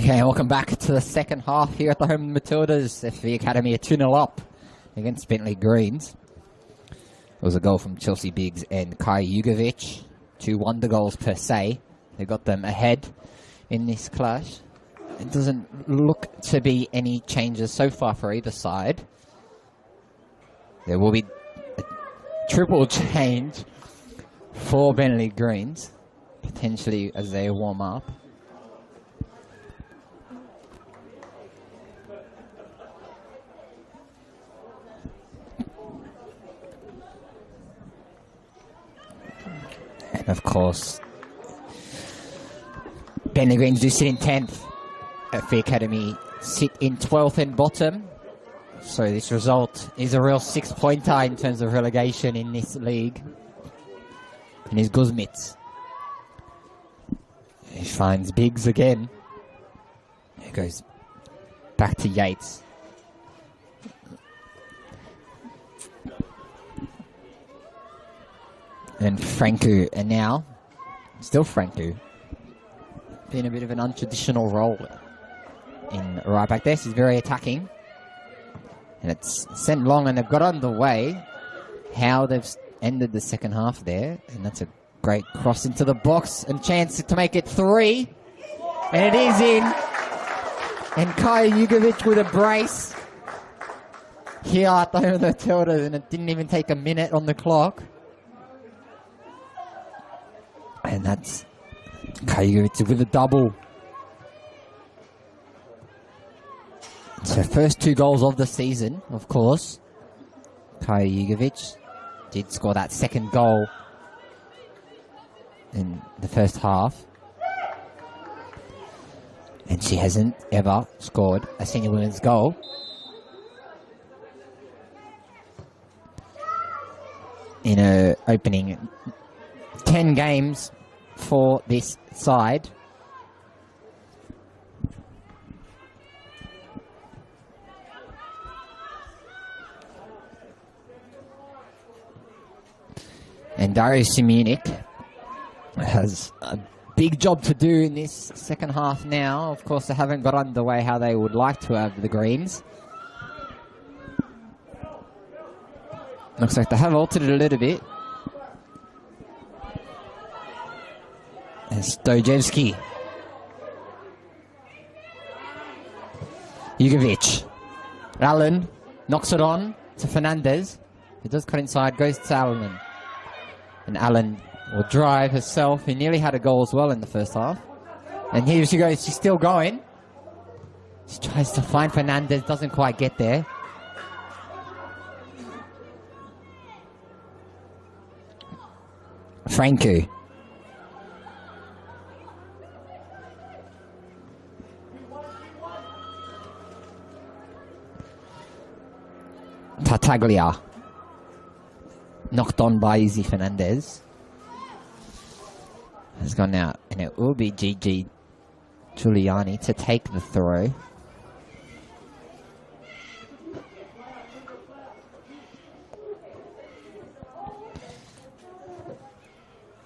Okay, welcome back to the second half here at the home of the Matildas. FV Academy are 2-0 up against Bentleigh Greens. It was a goal from Chelsea Biggs and Kai Jugovic. 2 wonder goals per se. They got them ahead in this clash. It doesn't look to be any changes so far for either side. There will be a triple change for Bentleigh Greens, potentially as they warm up. And of course, Bentleigh Greens do sit in 10th. FV Academy sit in 12th and bottom. So this result is a real 6-pointer in terms of relegation in this league. And here's Guzmitz. He finds Biggs again. He goes back to Yates. And Franco, and now, still Franco, being a bit of an untraditional role in right back there. He's very attacking. And it's sent long, and they've got underway. How they've ended the second half there. And that's a great cross into the box, and chance to make it 3. And it is in. And Kai Jugovic with a brace here at the home of the Matildas, and it didn't even take a minute on the clock. And that's Kai Jugovic with a double. So first 2 goals of the season, of course. Kai Jugovic did score that second goal in the first half. And she hasn't ever scored a senior women's goal. In her opening 10 games for this side. And Dario Simunic has a big job to do in this second half now. Of course, they haven't got underway how they would like to have the Greens. Looks like they have altered it a little bit. And Stojevski. Jugovic. Allen knocks it on to Fernandez. He does cut inside, goes to Allen. And Allen will drive herself. He nearly had a goal as well in the first half. And here she goes. She's still going. She tries to find Fernandez. Doesn't quite get there. Franco. Tartaglia. Knocked on by Izzy Fernandez. Has gone out, and it will be Gigi Giuliani to take the throw.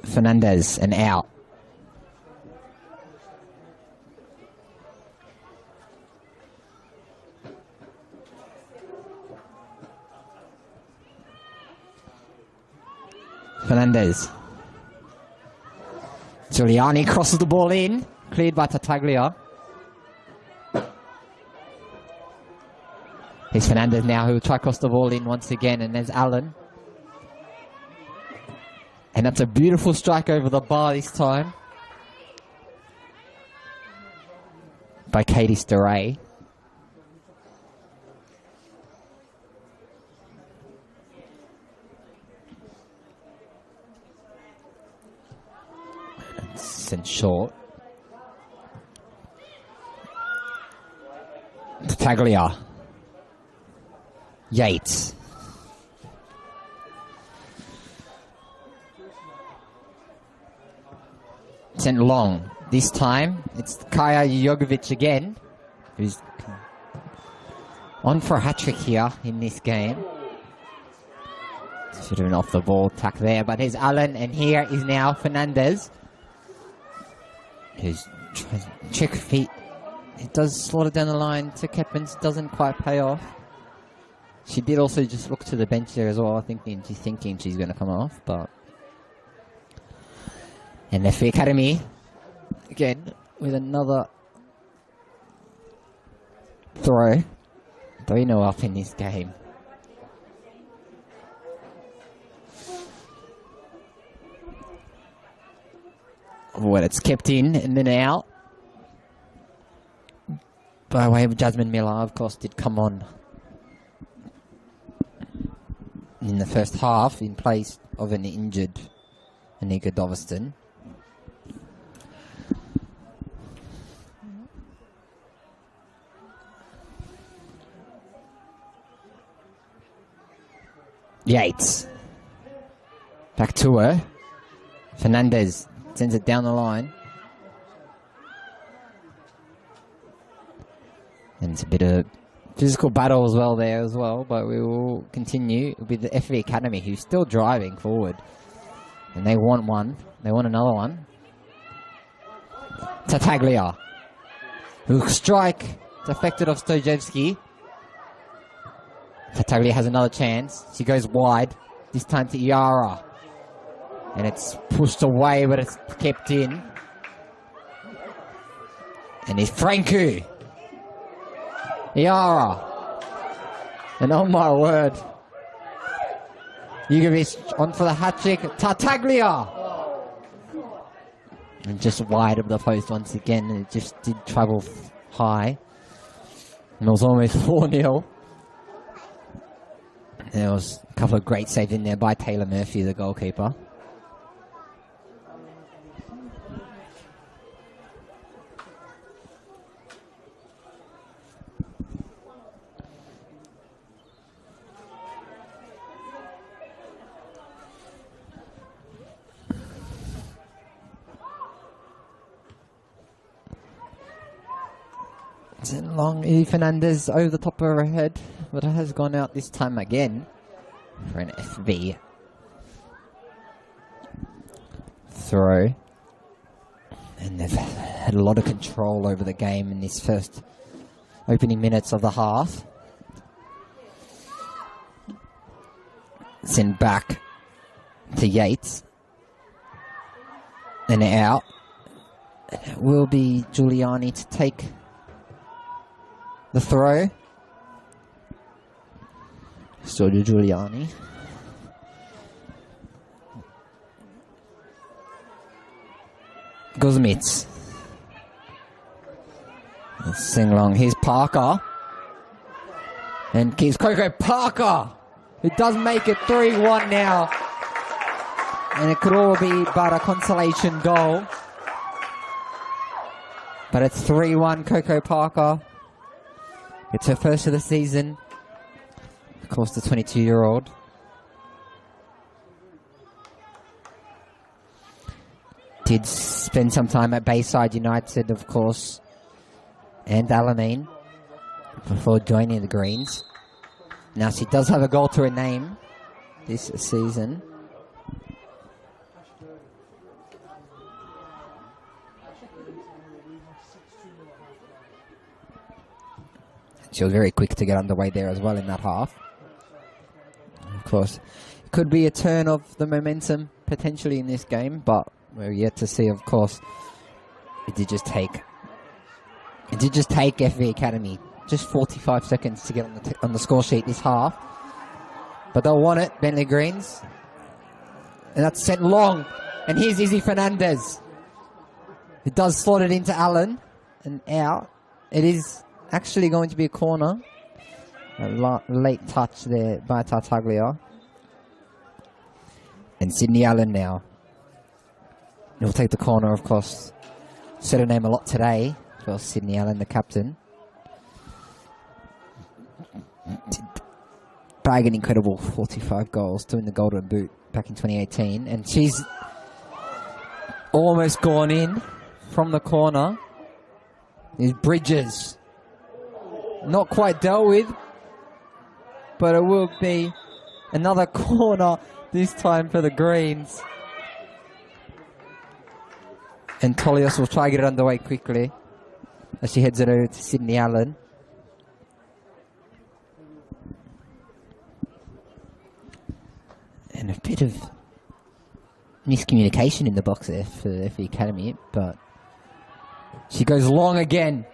Fernandez, and out. Fernandez. Giuliani crosses the ball in. Cleared by Tartaglia. Here's Fernandez now, who will try to cross the ball in once again. And there's Allen. And that's a beautiful strike over the bar this time. By Katie Staray. And short. Tartaglia. Yates. Sent long. This time it's Kaya Jugovic again, who's on for a hat-trick here in this game. Should have been off the ball tack there, but here's Allen, and here is now Fernandez, who's trying to check feet. It does slot it down the line to Kepmans. Doesn't quite pay off. She did also just look to the bench there as well, thinking she's going to come off, but... And FV Academy, again, with another throw. 3-0 up in this game. Well, it's kept in and then out. By way of Jasmine Miller, of course, did come on in the first half in place of an injured Anika Doveston. Yates. Back to her. Fernandez sends it down the line. And it's a bit of physical battle as well there as well, but we will continue with the FV Academy, who's still driving forward. And they want one. They want another one. Tartaglia, who strike deflected off Stojewski. Tartaglia has another chance. She goes wide, this time to Iara. And it's pushed away, but it's kept in. And it's Franku. Iara. And oh my word. Jugovic on for the hat-trick. Tartaglia. And just wide of the post once again. And it just did travel high. And it was almost 4-0. There was a couple of great saves in there by Taylor Murphy, the goalkeeper. Long Evie Fernandez over the top of her head, but it has gone out this time again for an FV throw. And they've had a lot of control over the game in this first opening minutes of the half. Send back to Yates. And out. It will be Giuliani to take the throw. Still to Giuliani. Guzmitz. Sing along. Here's Parker. And keeps Coco Parker, who does make it 3-1 now. And it could all be but a consolation goal. But it's 3-1 Coco Parker. It's her first of the season. Of course, the 22-year-old. Did spend some time at Bayside United, of course, and Alamein before joining the Greens. Now, she does have a goal to her name this season. She was very quick to get underway there as well in that half. Of course, it could be a turn of the momentum potentially in this game, but we're yet to see, of course. It did just take FV Academy just 45 seconds to get on the score sheet this half. But they'll want it, Bentleigh Greens. And that's sent long. And here's Izzy Fernandez. It does slot it into Allen and out. It is actually going to be a corner. A late touch there by Tartaglia. And Sydney Allen now. He'll take the corner, of course. Said her name a lot today. Well, Sydney Allen, the captain. Bag an incredible 45 goals, doing the Golden Boot back in 2018. And she's almost gone in from the corner. There's Bridges. Not quite dealt with, but it will be another corner, this time for the Greens. And Tolios will try to get it underway quickly. as she heads it over to Sydney Allen. And a bit of miscommunication in the box there for FV Academy, but she goes long again.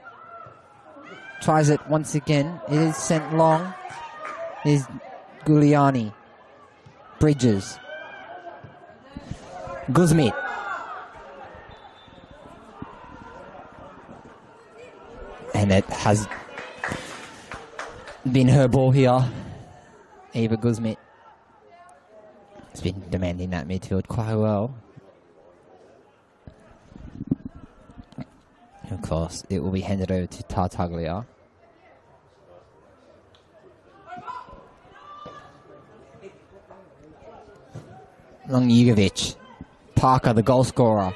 Tries it once again. It is sent long. Is Giuliani. Bridges. Guzmit. And it has been her ball here. Eva Guzmit has been demanding that midfield quite well. Of course, it will be handed over to Tartaglia. Long Jugovic. Parker, the goal scorer.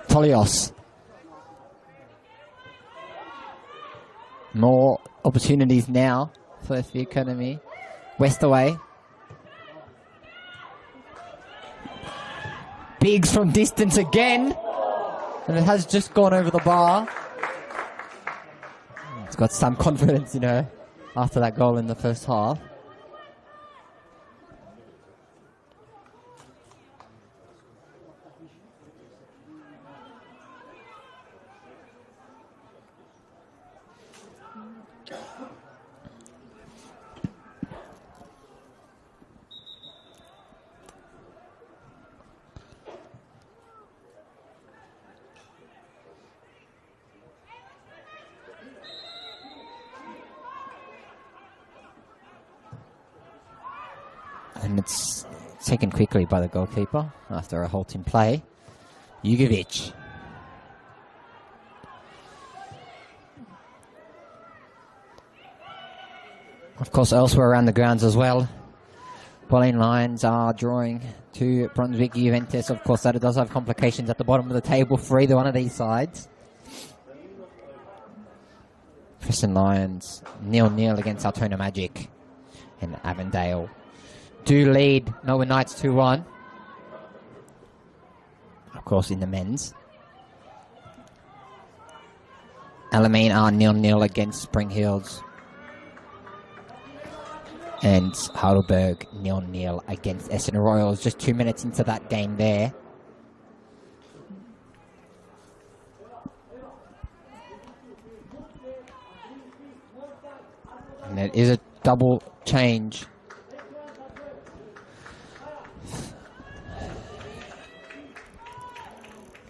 Tolios. More opportunities now for FV Academy. Westaway. Biggs from distance again. And it has just gone over the bar. It's got some confidence in her after that goal in the first half. And it's taken quickly by the goalkeeper after a halt in play. Jugovic. Of course, elsewhere around the grounds as well. Bowling lines are drawing to Brunswick Juventus. Of course, that does have complications at the bottom of the table for either one of these sides. Preston Lions 0-0 against Altona Magic. And Avondale do lead Melbourne Knights 2-1. Of course, in the men's. Alamein are 0-0 against Spring Hills. And Heidelberg 0-0 against Essendon Royals. Just 2 minutes into that game there. And it is a double change.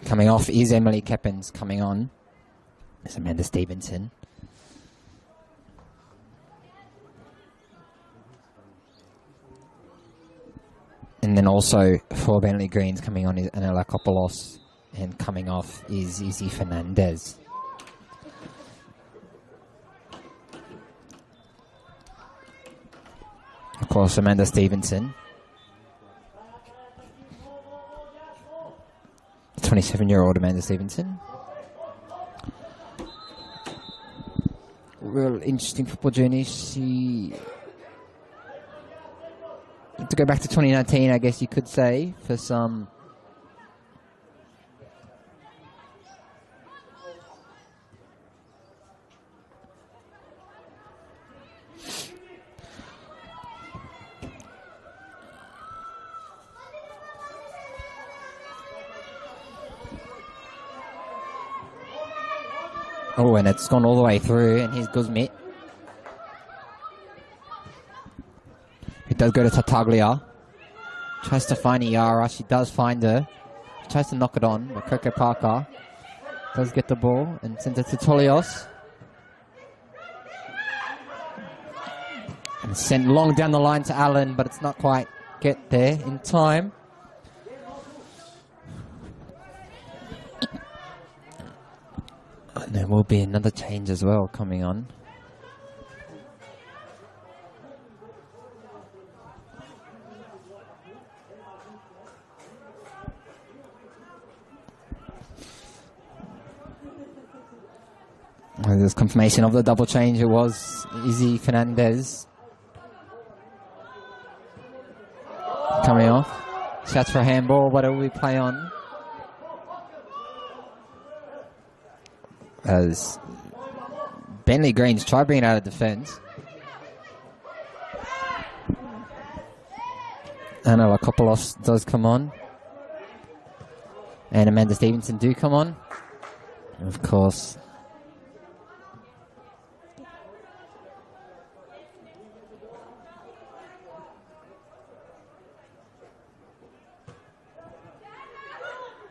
Coming off is Emily Keppens. Coming on is Amanda Stevenson. And then also for Bentleigh Greens coming on is Anela Kopoulos. And coming off is Izzy Fernandez. Of course, Amanda Stevenson. 27-year-old Amanda Stevenson. Real interesting football journey. She had to go back to 2019, I guess you could say, for some oh, and it's gone all the way through, and here's Guzmit. It does go to Tartaglia. Tries to find Iara. She does find her. She tries to knock it on, but Coco Parker does get the ball and sends it to Tolios. And sent long down the line to Allen, but it's not quite get there in time. And there will be another change as well coming on. And there's confirmation of the double change. It was Izzy Fernandez coming off. Shouts for a handball, but it will be play on. as Bentleigh Greens try bringing it out of defence. Anna Lakopoulos does come on. And Amanda Stevenson do come on. And of course,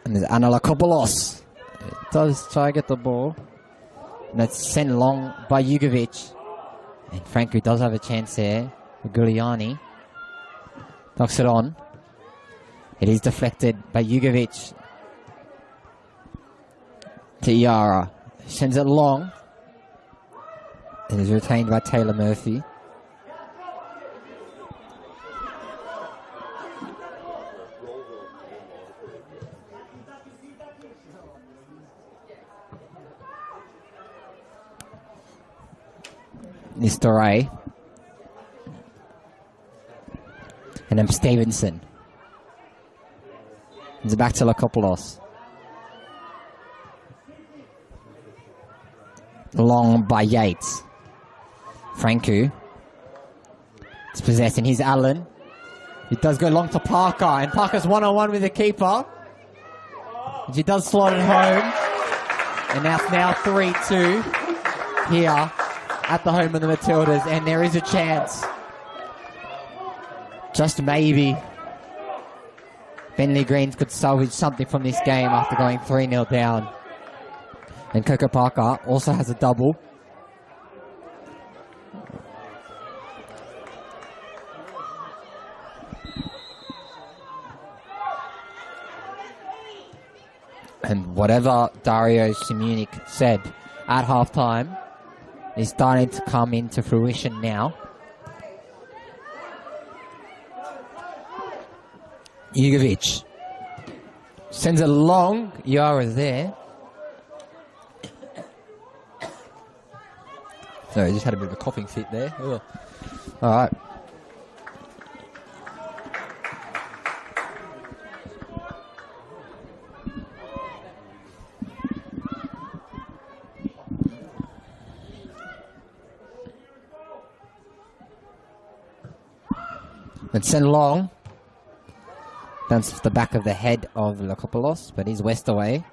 and there's Anna Lakopoulos. It does try to get the ball. And that's sent long by Jugovic. And Franco does have a chance there for Giuliani. Knocks it on. It is deflected by Jugovic to Iara. Sends it long. It is retained by Taylor Murphy. Nistoray. And then Stevenson. It's back to Lakopoulos. Long by Yates. Franco. It's possessed, and here's Allen. It does go long to Parker, and Parker's one-on-one with the keeper. And she does slot it home. And now it's now 3-2 here at the home of the Matildas, and there is a chance. Just maybe Bentleigh Greens could salvage something from this game after going 3-0 down. And Coco Parker also has a double. And whatever Dario Simunic said at halftime is starting to come into fruition now. Jugovic sends it long. Yara there. Sorry, I just had a bit of a coughing fit there. Ugh. All right. It's sent long. Bounced off the back of the head of Lakopoulos, but he's west away.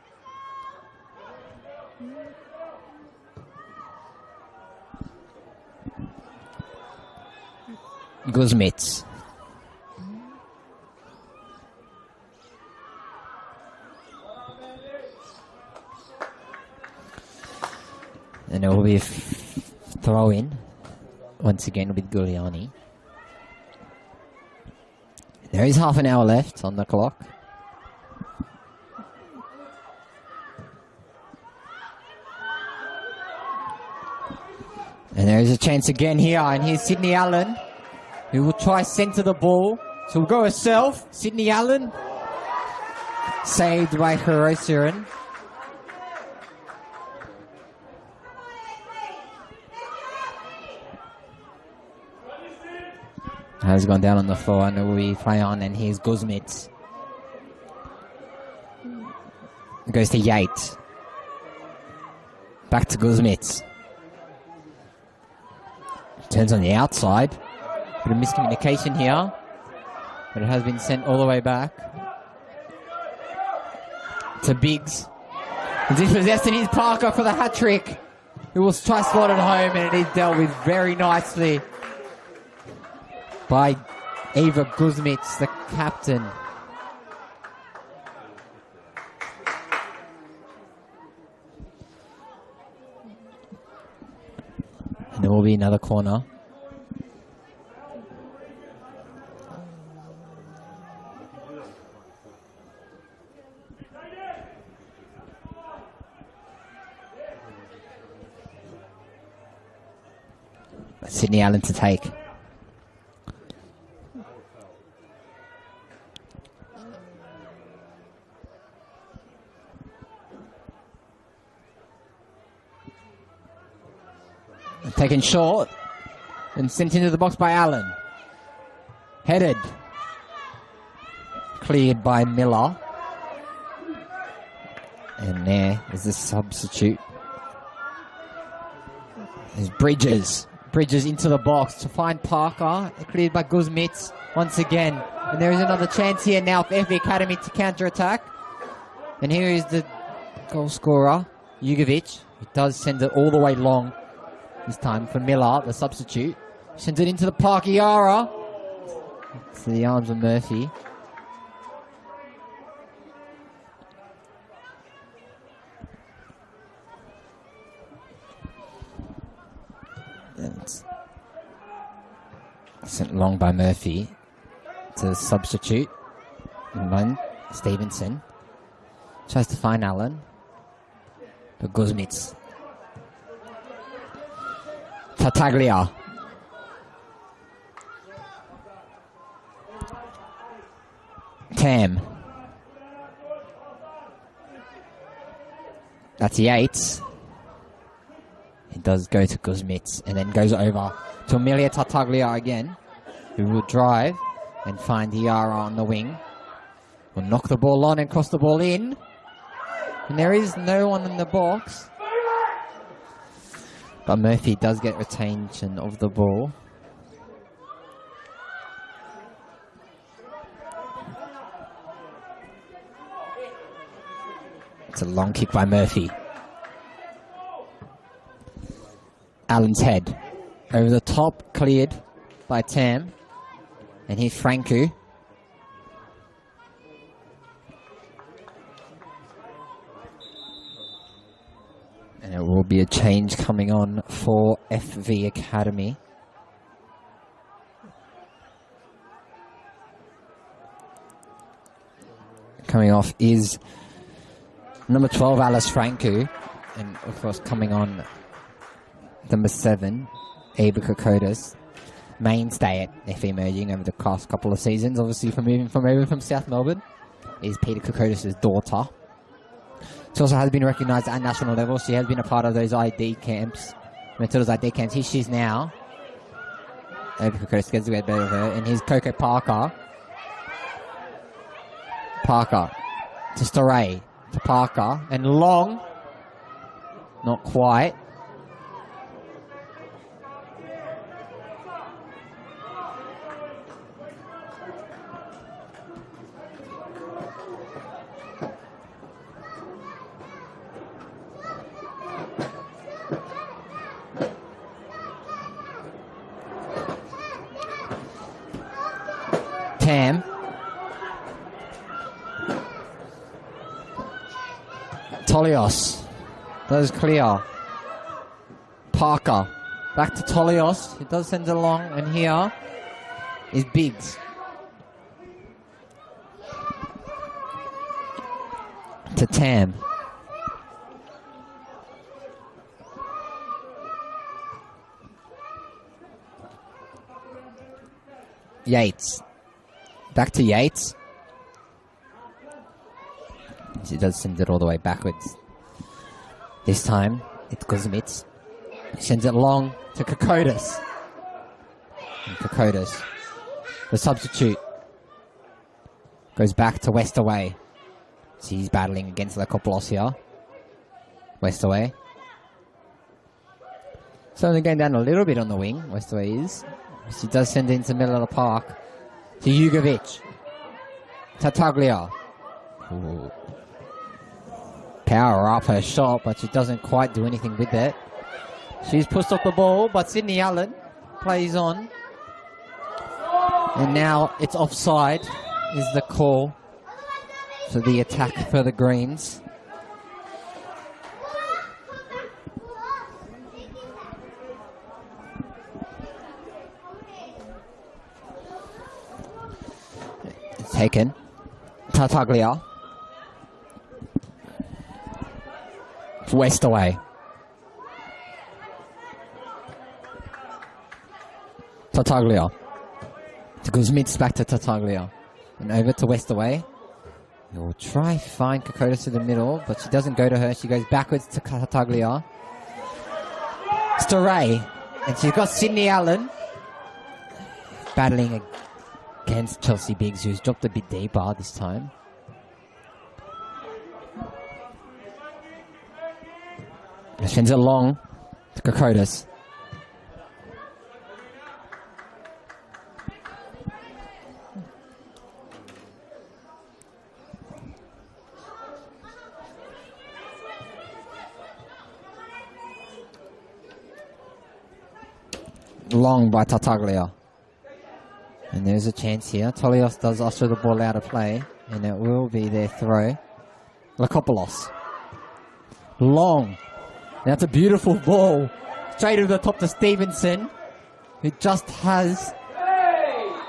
Guzmits. And it will be a throw-in once again with Giuliani. There is half an hour left on the clock. And there is a chance again here, and here's Sydney Allen, who will try centre the ball. So we'll go herself. Sydney Allen. Saved by Hirosiran. Has gone down on the floor, and it will be play on, and here's Guzmits. Goes to Yates. Back to Guzmits. Turns on the outside. Bit of miscommunication here, but it has been sent all the way back to Biggs. He's dispossessed, and here's Parker for the hat-trick. He will try slot it home, and it is dealt with very nicely by Eva Guzmits, the captain. And there will be another corner. Sydney Allen to take. Taken short and sent into the box by Allen. Headed. Cleared by Miller. And there is the substitute Is Bridges. Bridges into the box to find Parker. Cleared by Guzmitz once again. And there is another chance here now for FV Academy to counter-attack. And here is the goal scorer, Jugovic. He does send it all the way long this time for Miller, the substitute. Sends it into the park, Iara. To the arms of Murphy. And sent long by Murphy to the substitute. And then Stevenson tries to find Allen. But Guzmitz. Tartaglia. Tam. That's Yates. It does go to Guzmitz and then goes over to Emilia Tartaglia again, who will drive and find Diarra on the wing. Will knock the ball on and cross the ball in. And there is no one in the box. But Murphy does get retention of the ball. It's a long kick by Murphy. Allen's head. Over the top, cleared by Tam. And here's Franku. And it will be a change coming on for FV Academy. Coming off is number 12, Alice Franku. And of course coming on number 7, Ava Kokotis. Mainstay at FV Emerging over the past couple of seasons. Obviously moving from South Melbourne is Peter Kokotis' daughter. She also has been recognised at national level. She has been a part of those ID camps, Matilda's ID camps. Here she is now. Ava Kokotis gets a bit better of her. And here's Coco Parker. Parker to Storay. To Parker. And long. Not quite. Tam. Tolios. That is clear. Parker. Back to Tolios. He does send it along. And here is Biggs. To Tam. Yates. Back to Yates. He does send it all the way backwards. This time, it's Guzmitz. He sends it long to Kokotis. And Kokotis, the substitute, goes back to Westaway. So he's battling against Lekopoulos here. Westaway. So only going down a little bit on the wing, Westaway is. He does send it into the middle of the park. To Jugovic. Tartaglia. Ooh. Power up her shot, but she doesn't quite do anything with it. She's pushed off the ball, but Sydney Allen plays on. And now it's offside is the call for the attack for the Greens. It's taken. Tartaglia. Westaway. Tartaglia. To Guzmitz, back to Tartaglia. And over to Westaway. He will try find Kokotis to the middle, but she doesn't go to her. She goes backwards to Tartaglia. Storay. And she's got Sydney Allen battling against Chelsea Biggs, who's dropped a bit deeper this time. Sends it long to Kokotis. Long by Tartaglia. And there's a chance here. Tolios does usher the ball out of play. And it will be their throw. Lakopoulos. Long. That's a beautiful ball. Straight over the top to Stevenson. Who just has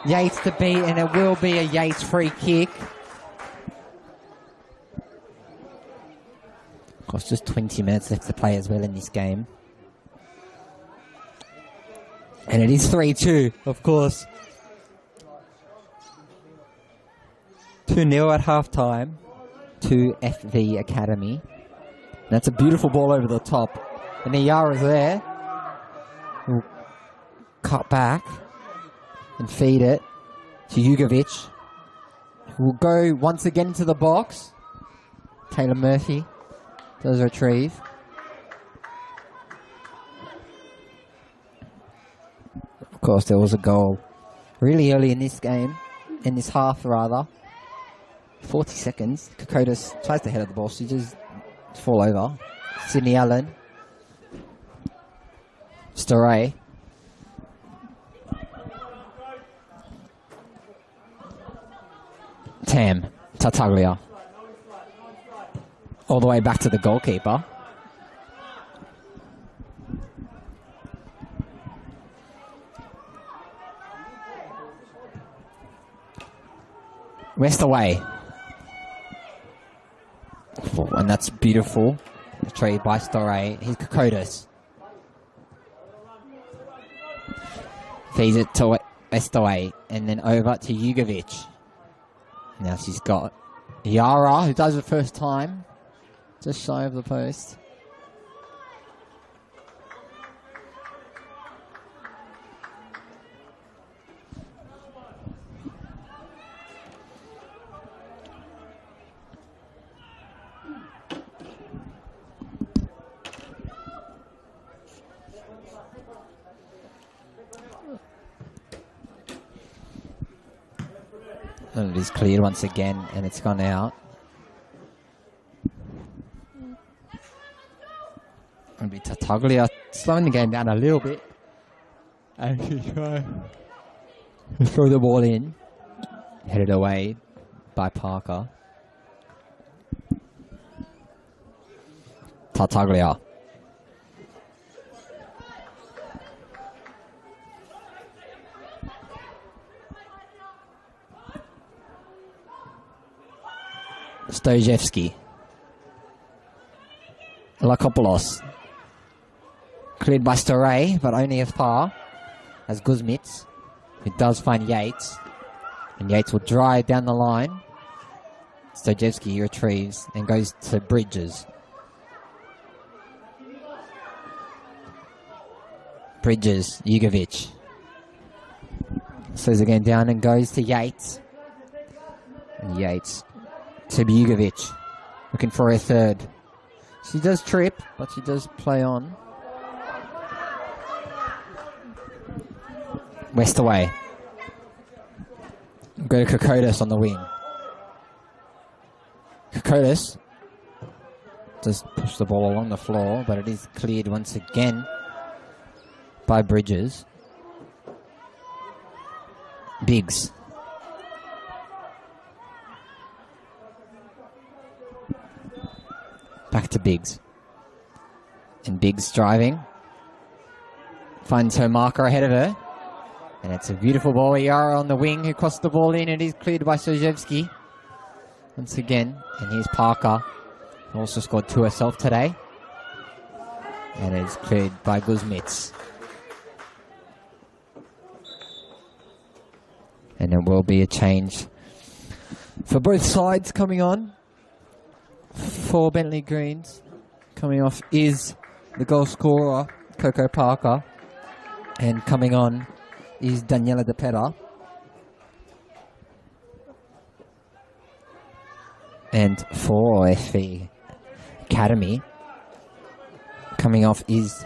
Yates to beat. And it will be a Yates free kick. Of course, just 20 minutes left to play as well in this game. And it is 3-2, of course. 2-0 at halftime to FV Academy. That's a beautiful ball over the top. And Iyara's there. Will cut back and feed it to Jugovic. Will go once again to the box. Taylor Murphy does retrieve. Of course, there was a goal really early in this game, in this half rather. 40 seconds. Kokotis tries to head at the ball. She just fall over. Sydney Allen. Storey. Tam. Tartaglia. All the way back to the goalkeeper. West away. And that's beautiful. Retrieved by Storey. Here's Kokotis. Feeds it to West away. And then over to Jugovic. Now she's got Yara, who does it first time. Just shy of the post. And it is cleared once again, and it's gone out. It'll be Tartaglia slowing the game down a little bit. And he try to throw the ball in. Headed away by Parker. Tartaglia. Stojevski. Lakopoulos. Cleared by Storey, but only as far as Guzmitz, who does find Yates. And Yates will drive down the line. Stojevski retrieves and goes to Bridges. Bridges, Jugovic. Slows again down and goes to Yates. And Yates to Jugovic, looking for a third. She does trip, but she does play on. West away. Go to Kokotis on the wing. Kokotis does push the ball along the floor, but it is cleared once again by Bridges. Biggs. Back to Biggs. And Biggs driving. Finds her marker ahead of her. And it's a beautiful ball. Yara on the wing who crossed the ball in. It is cleared by Sojevski. Once again. And here's Parker. Who also scored 2 herself today. And it is cleared by Guzmitz. And there will be a change for both sides coming on. For Bentleigh Greens, coming off is the goal scorer, Coco Parker. And coming on is Daniela De Pera. And for FV Academy, coming off is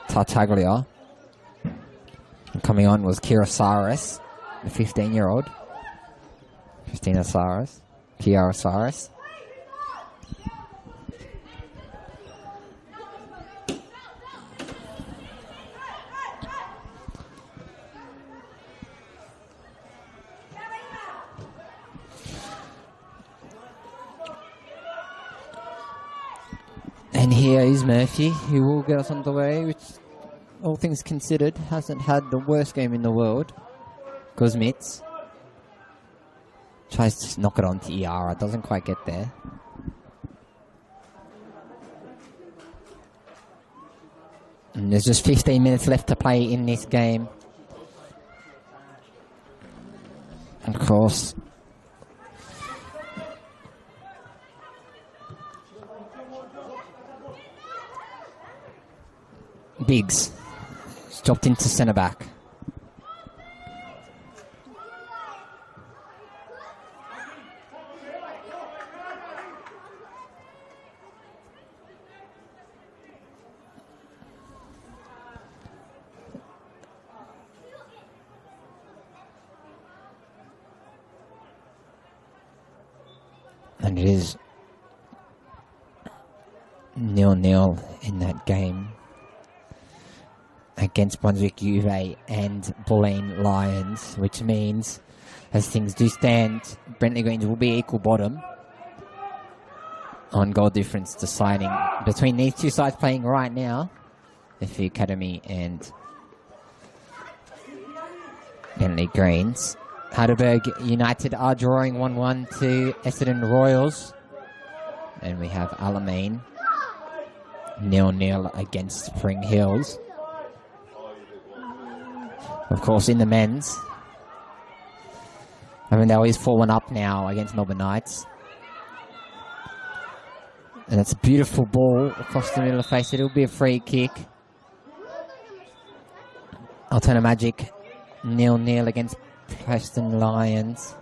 Tartaglia. And coming on was Kira Saris, the 15-year-old. Christina Saris. Kiara Saris. And here is Murphy, who will get us on the way, which, all things considered, hasn't had the worst game in the world. Guzmitz tries to knock it on to Iara, doesn't quite get there. And there's just 15 minutes left to play in this game. Of course, Biggs dropped into centre back. And it is 0-0 in that game against Brunswick Juve and Bentleigh Lions, which means, as things do stand, Bentleigh Greens will be equal bottom on goal difference deciding between these two sides playing right now, FV Academy and Bentleigh Greens. Heidelberg United are drawing 1-1 to Essendon Royals. And we have Alamein 0-0 against Spring Hills. Of course, in the men's, Avondale is 4-1 up now against Melbourne Knights. And it's a beautiful ball across the middle of the face. It'll be a free kick. Altona Magic 0-0 against Preston Lions.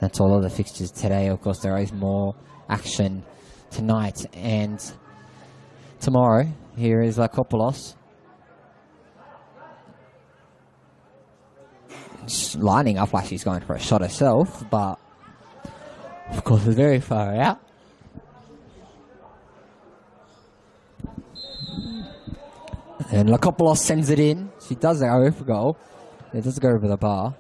That's all of the fixtures today. Of course, there is more action tonight and tomorrow. Here is Lakopoulos. Just lining up like she's going for a shot herself, but of course it's very far out. And Lakopoulos sends it in. She does go for goal. It does go over the bar.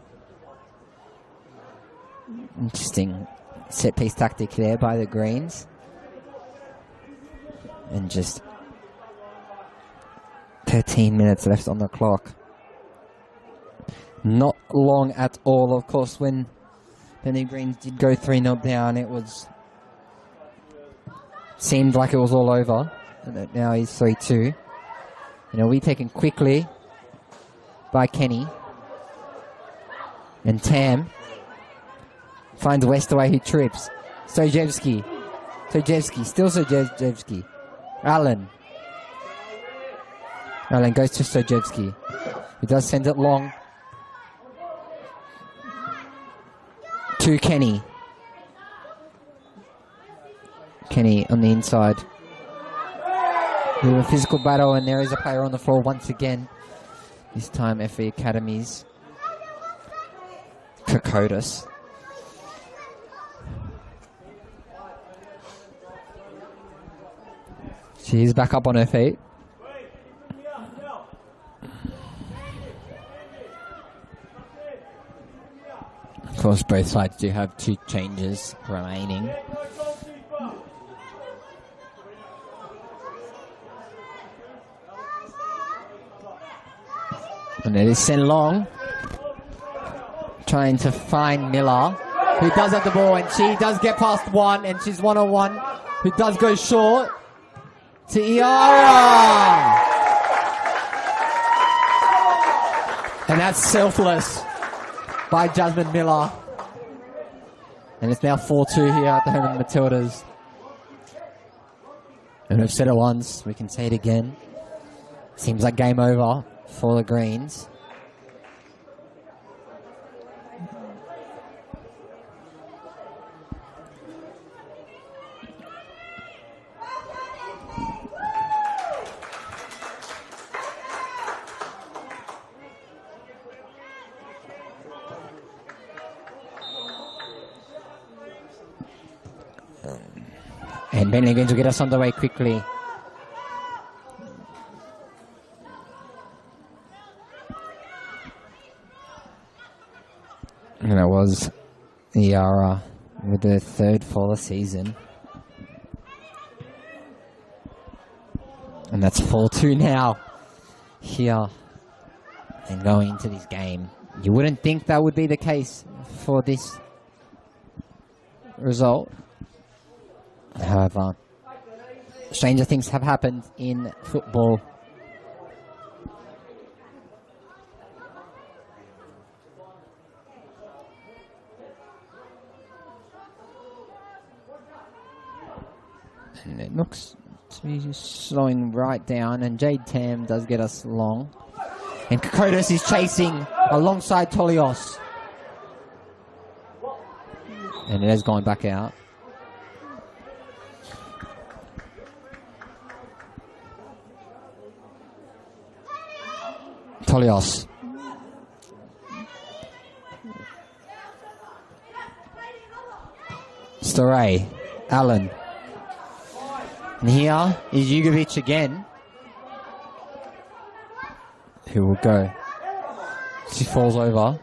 Interesting set-piece tactic there by the Greens. And just 13 minutes left on the clock. Not long at all. Of course, when Bentleigh Greens did go 3-0 down, it seemed like it was all over. And now he's 3-2. You know, we taken quickly by Kenny. And Tam finds Westaway, who trips. Stojevski, still Stojevski. Allen goes to Stojevski, who does send it long to Kenny. Kenny on the inside. With a physical battle, and there is a player on the floor once again. This time FV Academy's Kokotis. She's back up on her feet. Of course, both sides do have 2 changes remaining. And it is sent long. Trying to find Miller, who does have the ball, and she does get past one, and she's 1-on-1, who does go short to Iara. And that's selfless by Jasmine Miller. And it's now 4-2 here at the home of the Matildas. And we've said it once, we can say it again. Seems like game over for the Greens. And Bentleigh going to get us on the way quickly. And it was Iara with her 3rd for the season. And that's 4-2 now here. And going into this game, you wouldn't think that would be the case for this result. However, stranger things have happened in football. And it looks to be slowing right down, and Jade Tam does get us long. And Kokodas is chasing alongside Tolios. And it has gone back out. Tolios. Storey. Allen. And here is Jugovic again. Who will go? She falls over.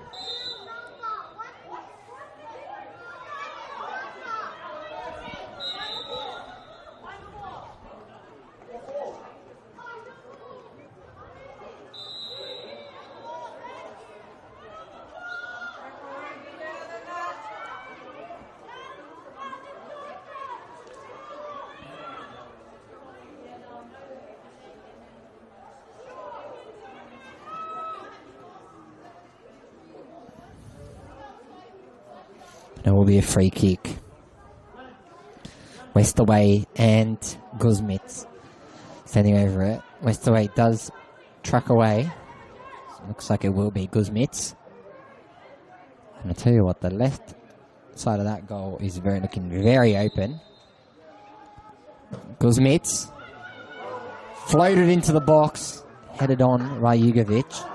It will be a free kick. Westaway and Guzmitz standing over it. Westaway does track away. Looks like it will be Guzmitz. And I tell you what, the left side of that goal is looking very open. Guzmitz floated into the box, headed on by Jugovic.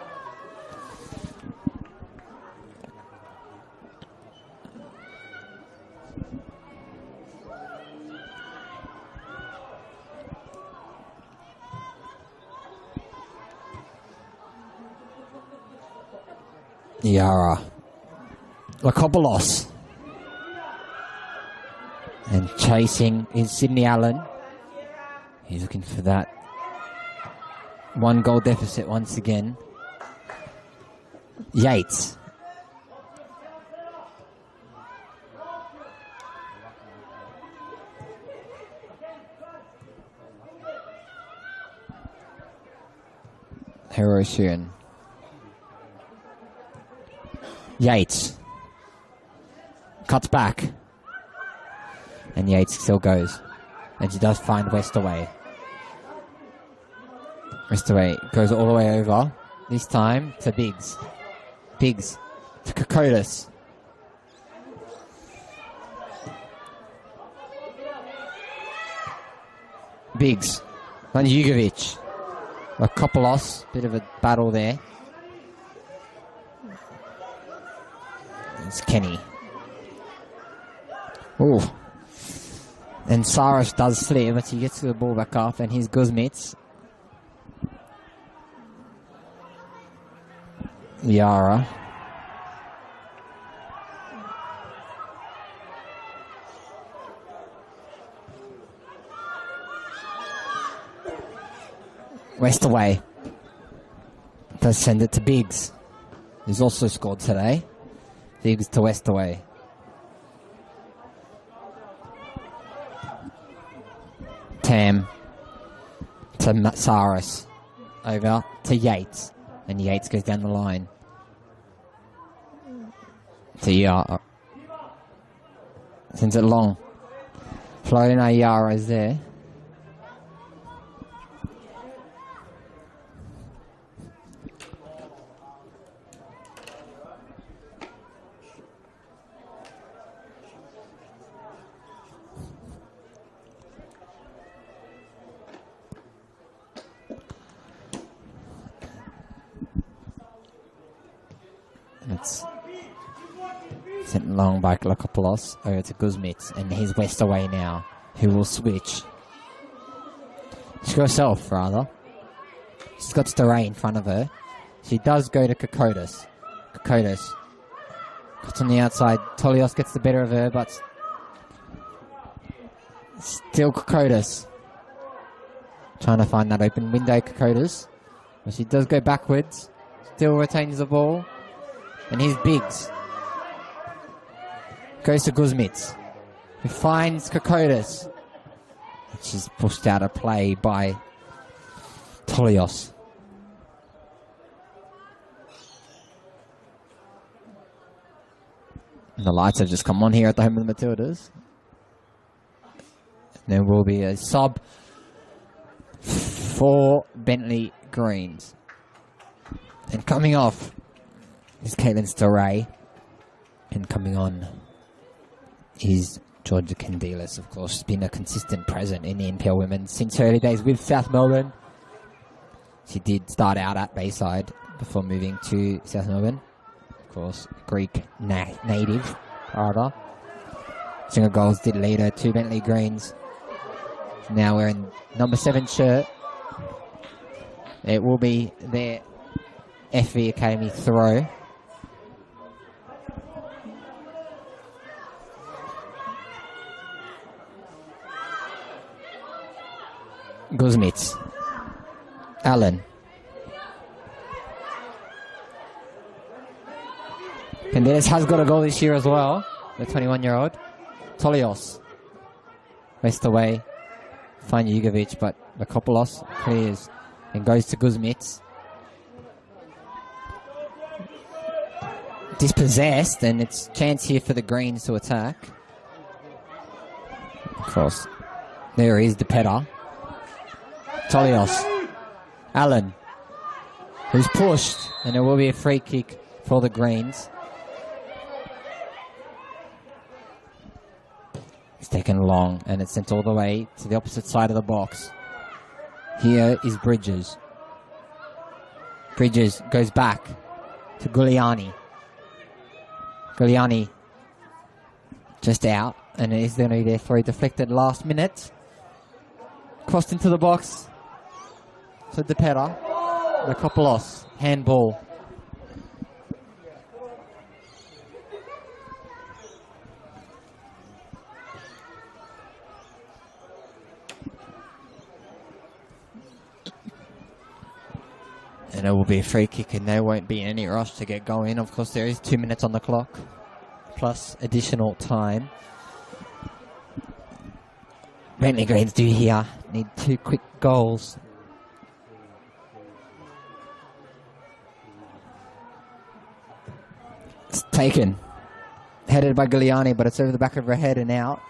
Yara. Lakopolos. And chasing is Sydney Allen. He's looking for that 1 goal deficit once again. Yates. Hiroshian. Yates cuts back, and Yates still goes, and she does find Westaway. Westaway goes all the way over, this time to Biggs. Biggs to Kokodas. Biggs on Jugovic. Lakopolos, bit of a battle there. It's Kenny. Ooh. And Saros does slip, but he gets the ball back up, and here's Guzmitz. Yara. Westaway does send it to Biggs, who's also scored today. Biggs to Westaway. Tam to Saris. Over to Yates. And Yates goes down the line. To Yara. Sends it long. Floating Yara is there. It's sent long by Lakopolos over to Guzmitz, and here's Westaway now, who will switch. She got herself, rather. She's got Storey in front of her. She does go to Kokodas. Kokodas cuts on the outside. Tolios gets the better of her, but still Kokodas. Trying to find that open window, Kokodas. But she does go backwards. Still retains the ball. And here's Biggs. Goes to Guzmits, who finds Kokodas. Which is pushed out of play by Tolios. And the lights have just come on here at the home of the Matildas. And there will be a sub for Bentleigh Greens. And coming off is Caitlin Storey. And coming on is Georgia Candelas, of course. She's been a consistent presence in the NPL women since her early days with South Melbourne. She did start out at Bayside before moving to South Melbourne. Of course, Greek native, rather. Single goals did lead her to Bentleigh Greens. Now wearing number 7 shirt. It will be their FV Academy throw. Guzmits. Allen. Candelas has got a goal this year as well. The 21-year-old. Tolios. Raced away. Find Jugovic, but Kopolos clears and goes to Guzmits. Dispossessed, and it's a chance here for the Greens to attack. Of course. There is Depeta. Tolios. Allen. Who's pushed, and it will be a free kick for the Greens. It's taken long, and it's sent all the way to the opposite side of the box. Here is Bridges. Bridges goes back to Gugliani. Gugliani just out, and it is going to be there for a deflected last minute. Crossed into the box. So Depeta. The Kopolos. Handball. And it will be a free kick, and there won't be any rush to get going. Of course, there is 2 minutes on the clock, plus additional time. Bentleigh Greens do here need 2 quick goals. It's taken. Headed by Gugliani, but it's over the back of her head and out.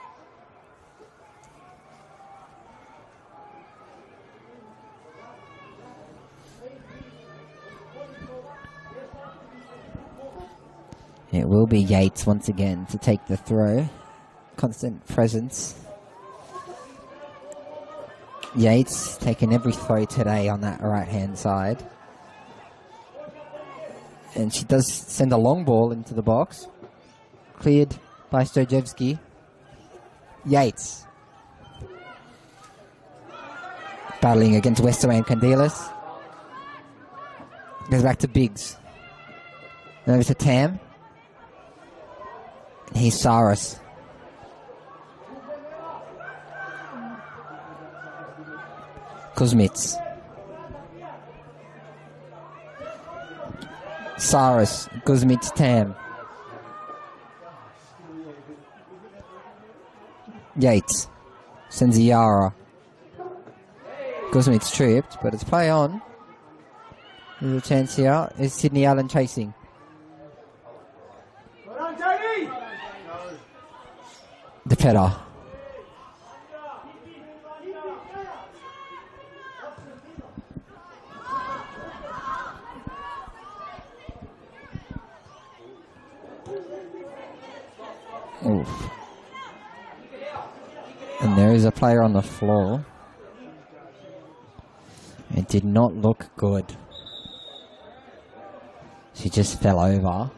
It will be Yates once again to take the throw. Constant presence. Yates taking every throw today on that right-hand side. And she does send a long ball into the box. Cleared by Stojevski. Yates. Battling against Westerway and Candelas. Goes back to Biggs. Then over to Tam. Here's Saras. Kuzmits. Saras. Kuzmits Tam. Yates. Sends Yara. Kuzmits tripped, but it's play on. There's a chance here. Is Sydney Allen chasing? Depeta. Oof. And there is a player on the floor. It did not look good. She just fell over.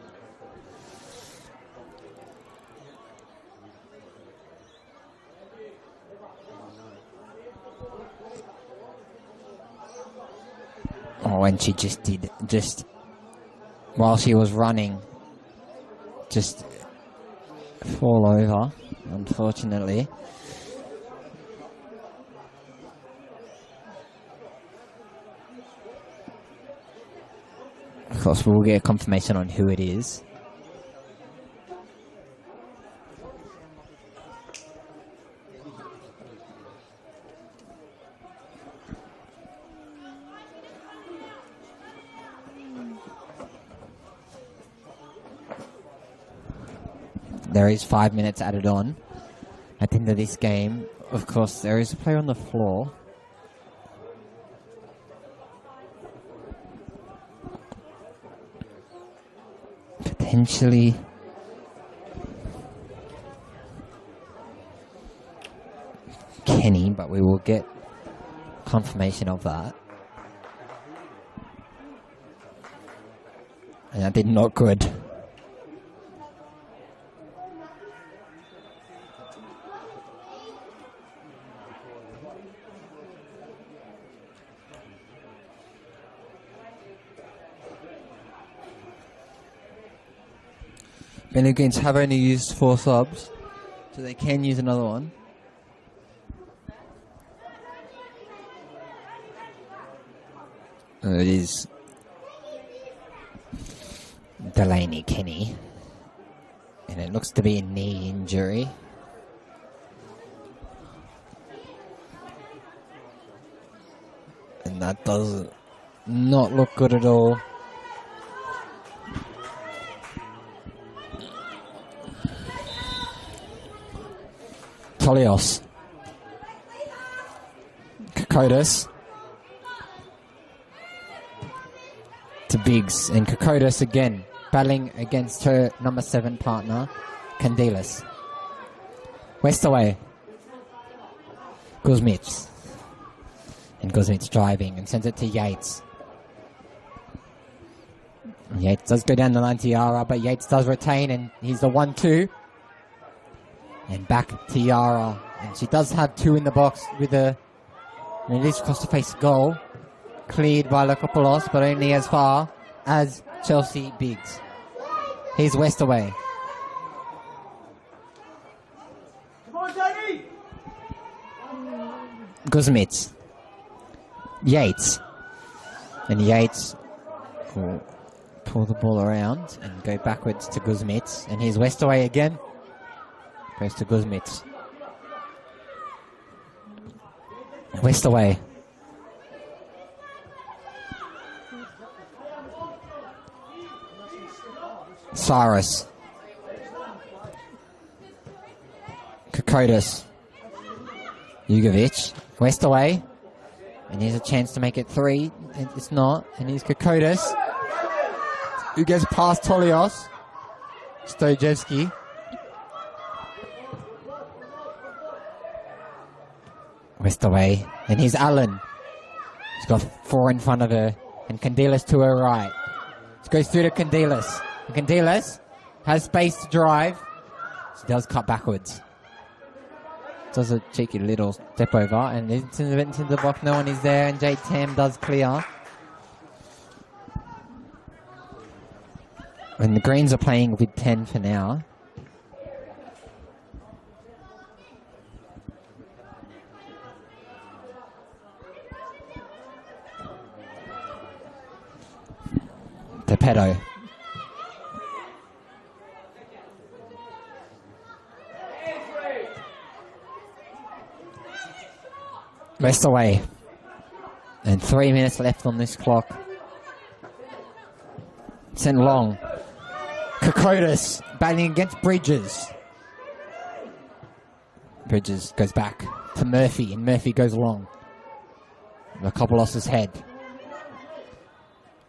Oh, and she just while she was running, just fall over, unfortunately. course, we'll get confirmation on who it is. There is 5 minutes added on at the end of this game. Of course, there is a player on the floor. Potentially Kenny, but we will get confirmation of that. And that did not good. Bentleigh Greens have only used 4 subs, so they can use another one. It is Delaney Kenny, and it looks to be a knee injury. And that does not look good at all. Tolios. Kokotis. To Biggs. And Kokotis again, battling against her number 7 partner, Candelas. Westaway. Guzmits. And Guzmits driving and sends it to Yates. Yates does go down the line to Yara, but Yates does retain, and he's the 1-2. And back to Yara. And she does have 2 in the box with a release across the face goal. Cleared by Lokopoulos, but only as far as Chelsea Biggs. Here's Westaway. Come on, Danny! Guzmits. Yates. And Yates will pull the ball around and go backwards to Guzmits. And here's Westaway again. Goes to Guzmits. Westaway. Cyrus. Kokotis. Jugovic. Westaway. And here's a chance to make it 3. It's not. And here's Kokotis, who goes past Tolios. Stojevski. Westaway. And here's Allen. She's got 4 in front of her. And Candelas to her right. She goes through to Candelas. And Candelas has space to drive. She does cut backwards. Does a cheeky little step over. And into the box. No one is there. And Jade Tam does clear. And the Greens are playing with 10 for now. Torpedo. Westaway. And 3 minutes left on this clock. Sent long. Kokotis battling against Bridges. Bridges goes back to Murphy, and Murphy goes long. Lokopoulos' head.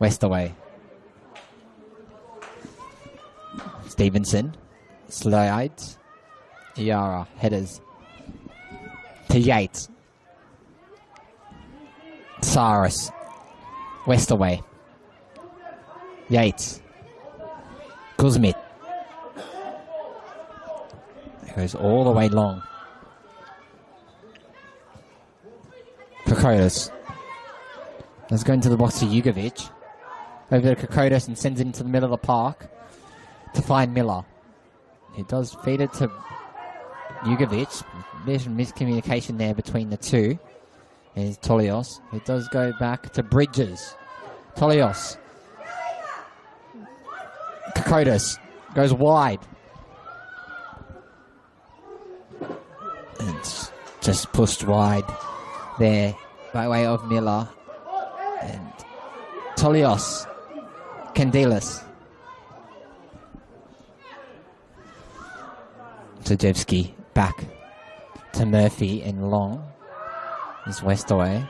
Westaway. Stevenson. Slides. Yara. Headers. To Yates. Cyrus. Westaway. Yates. Guzmit. It goes all the way long. Kokotis. Let's go into the box to Jugovic. Over to Kokotis and sends it into the middle of the park to find Miller. He does feed it to Jugovic. There's some miscommunication there between the two. Here's Tolios. It does go back to Bridges. Tolios. Dakotas goes wide. And it's just pushed wide there by way of Miller. And Tolios. Candelas. Sajewski back to Murphy and Long. Is Westaway.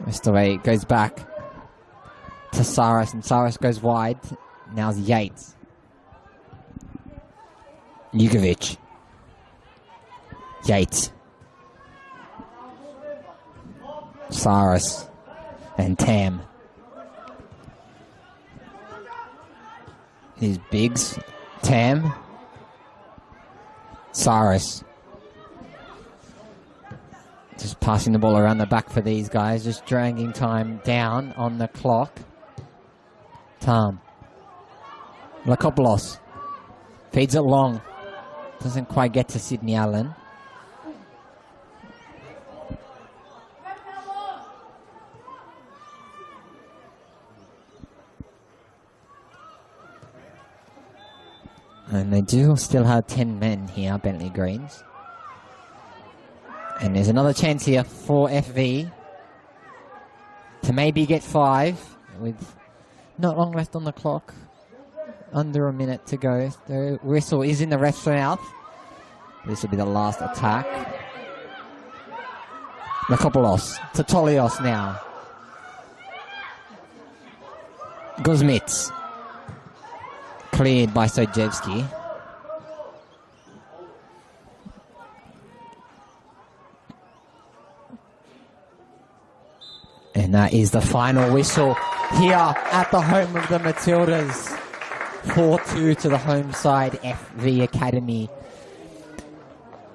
Westaway goes back to Saras, and Saras goes wide. Now it's Yates. Jugovic. Yates. Saras and Tam. These bigs. Tam. Saras. Just passing the ball around the back for these guys. Just dragging time down on the clock. Tam. Lakopoulos. Feeds it long. Doesn't quite get to Sydney Allen. And they do still have 10 men here, Bentleigh Greens. And there's another chance here for FV to maybe get 5 with not long left on the clock. Under a minute to go. The whistle is in the ref's mouth. This will be the last attack. Lakopoulos to Tolios now. Guzmits. Cleared by Sojevski. And that is the final whistle here at the home of the Matildas. 4-2 to the home side, FV Academy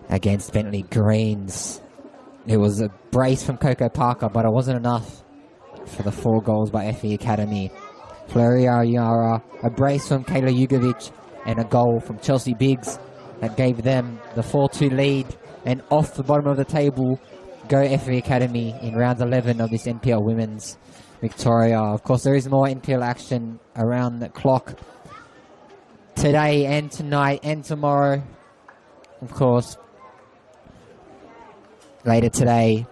against Bentleigh Greens. It was a brace from Coco Parker, but it wasn't enough for the 4 goals by FV Academy. Floria Yara, a brace from Kayla Jugovic, and a goal from Chelsea Biggs that gave them the 4-2 lead. And off the bottom of the table go FV Academy in round 11 of this NPL Women's Victoria. Of course, there is more NPL action around the clock today and tonight and tomorrow. Of course, later today,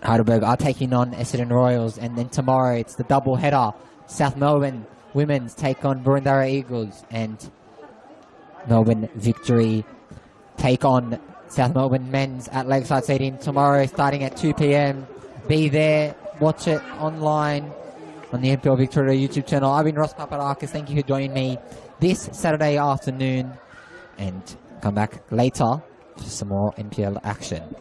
Heidelberg are taking on Essendon Royals, and then tomorrow it's the double header. South Melbourne Women's take on Burundara Eagles, and Melbourne Victory take on South Melbourne Men's at Lakeside Stadium tomorrow starting at 2 p.m. Be there, watch it online on the NPL Victoria YouTube channel. I've been Ross Papadakis. Thank you for joining me this Saturday afternoon, and come back later for some more NPL action.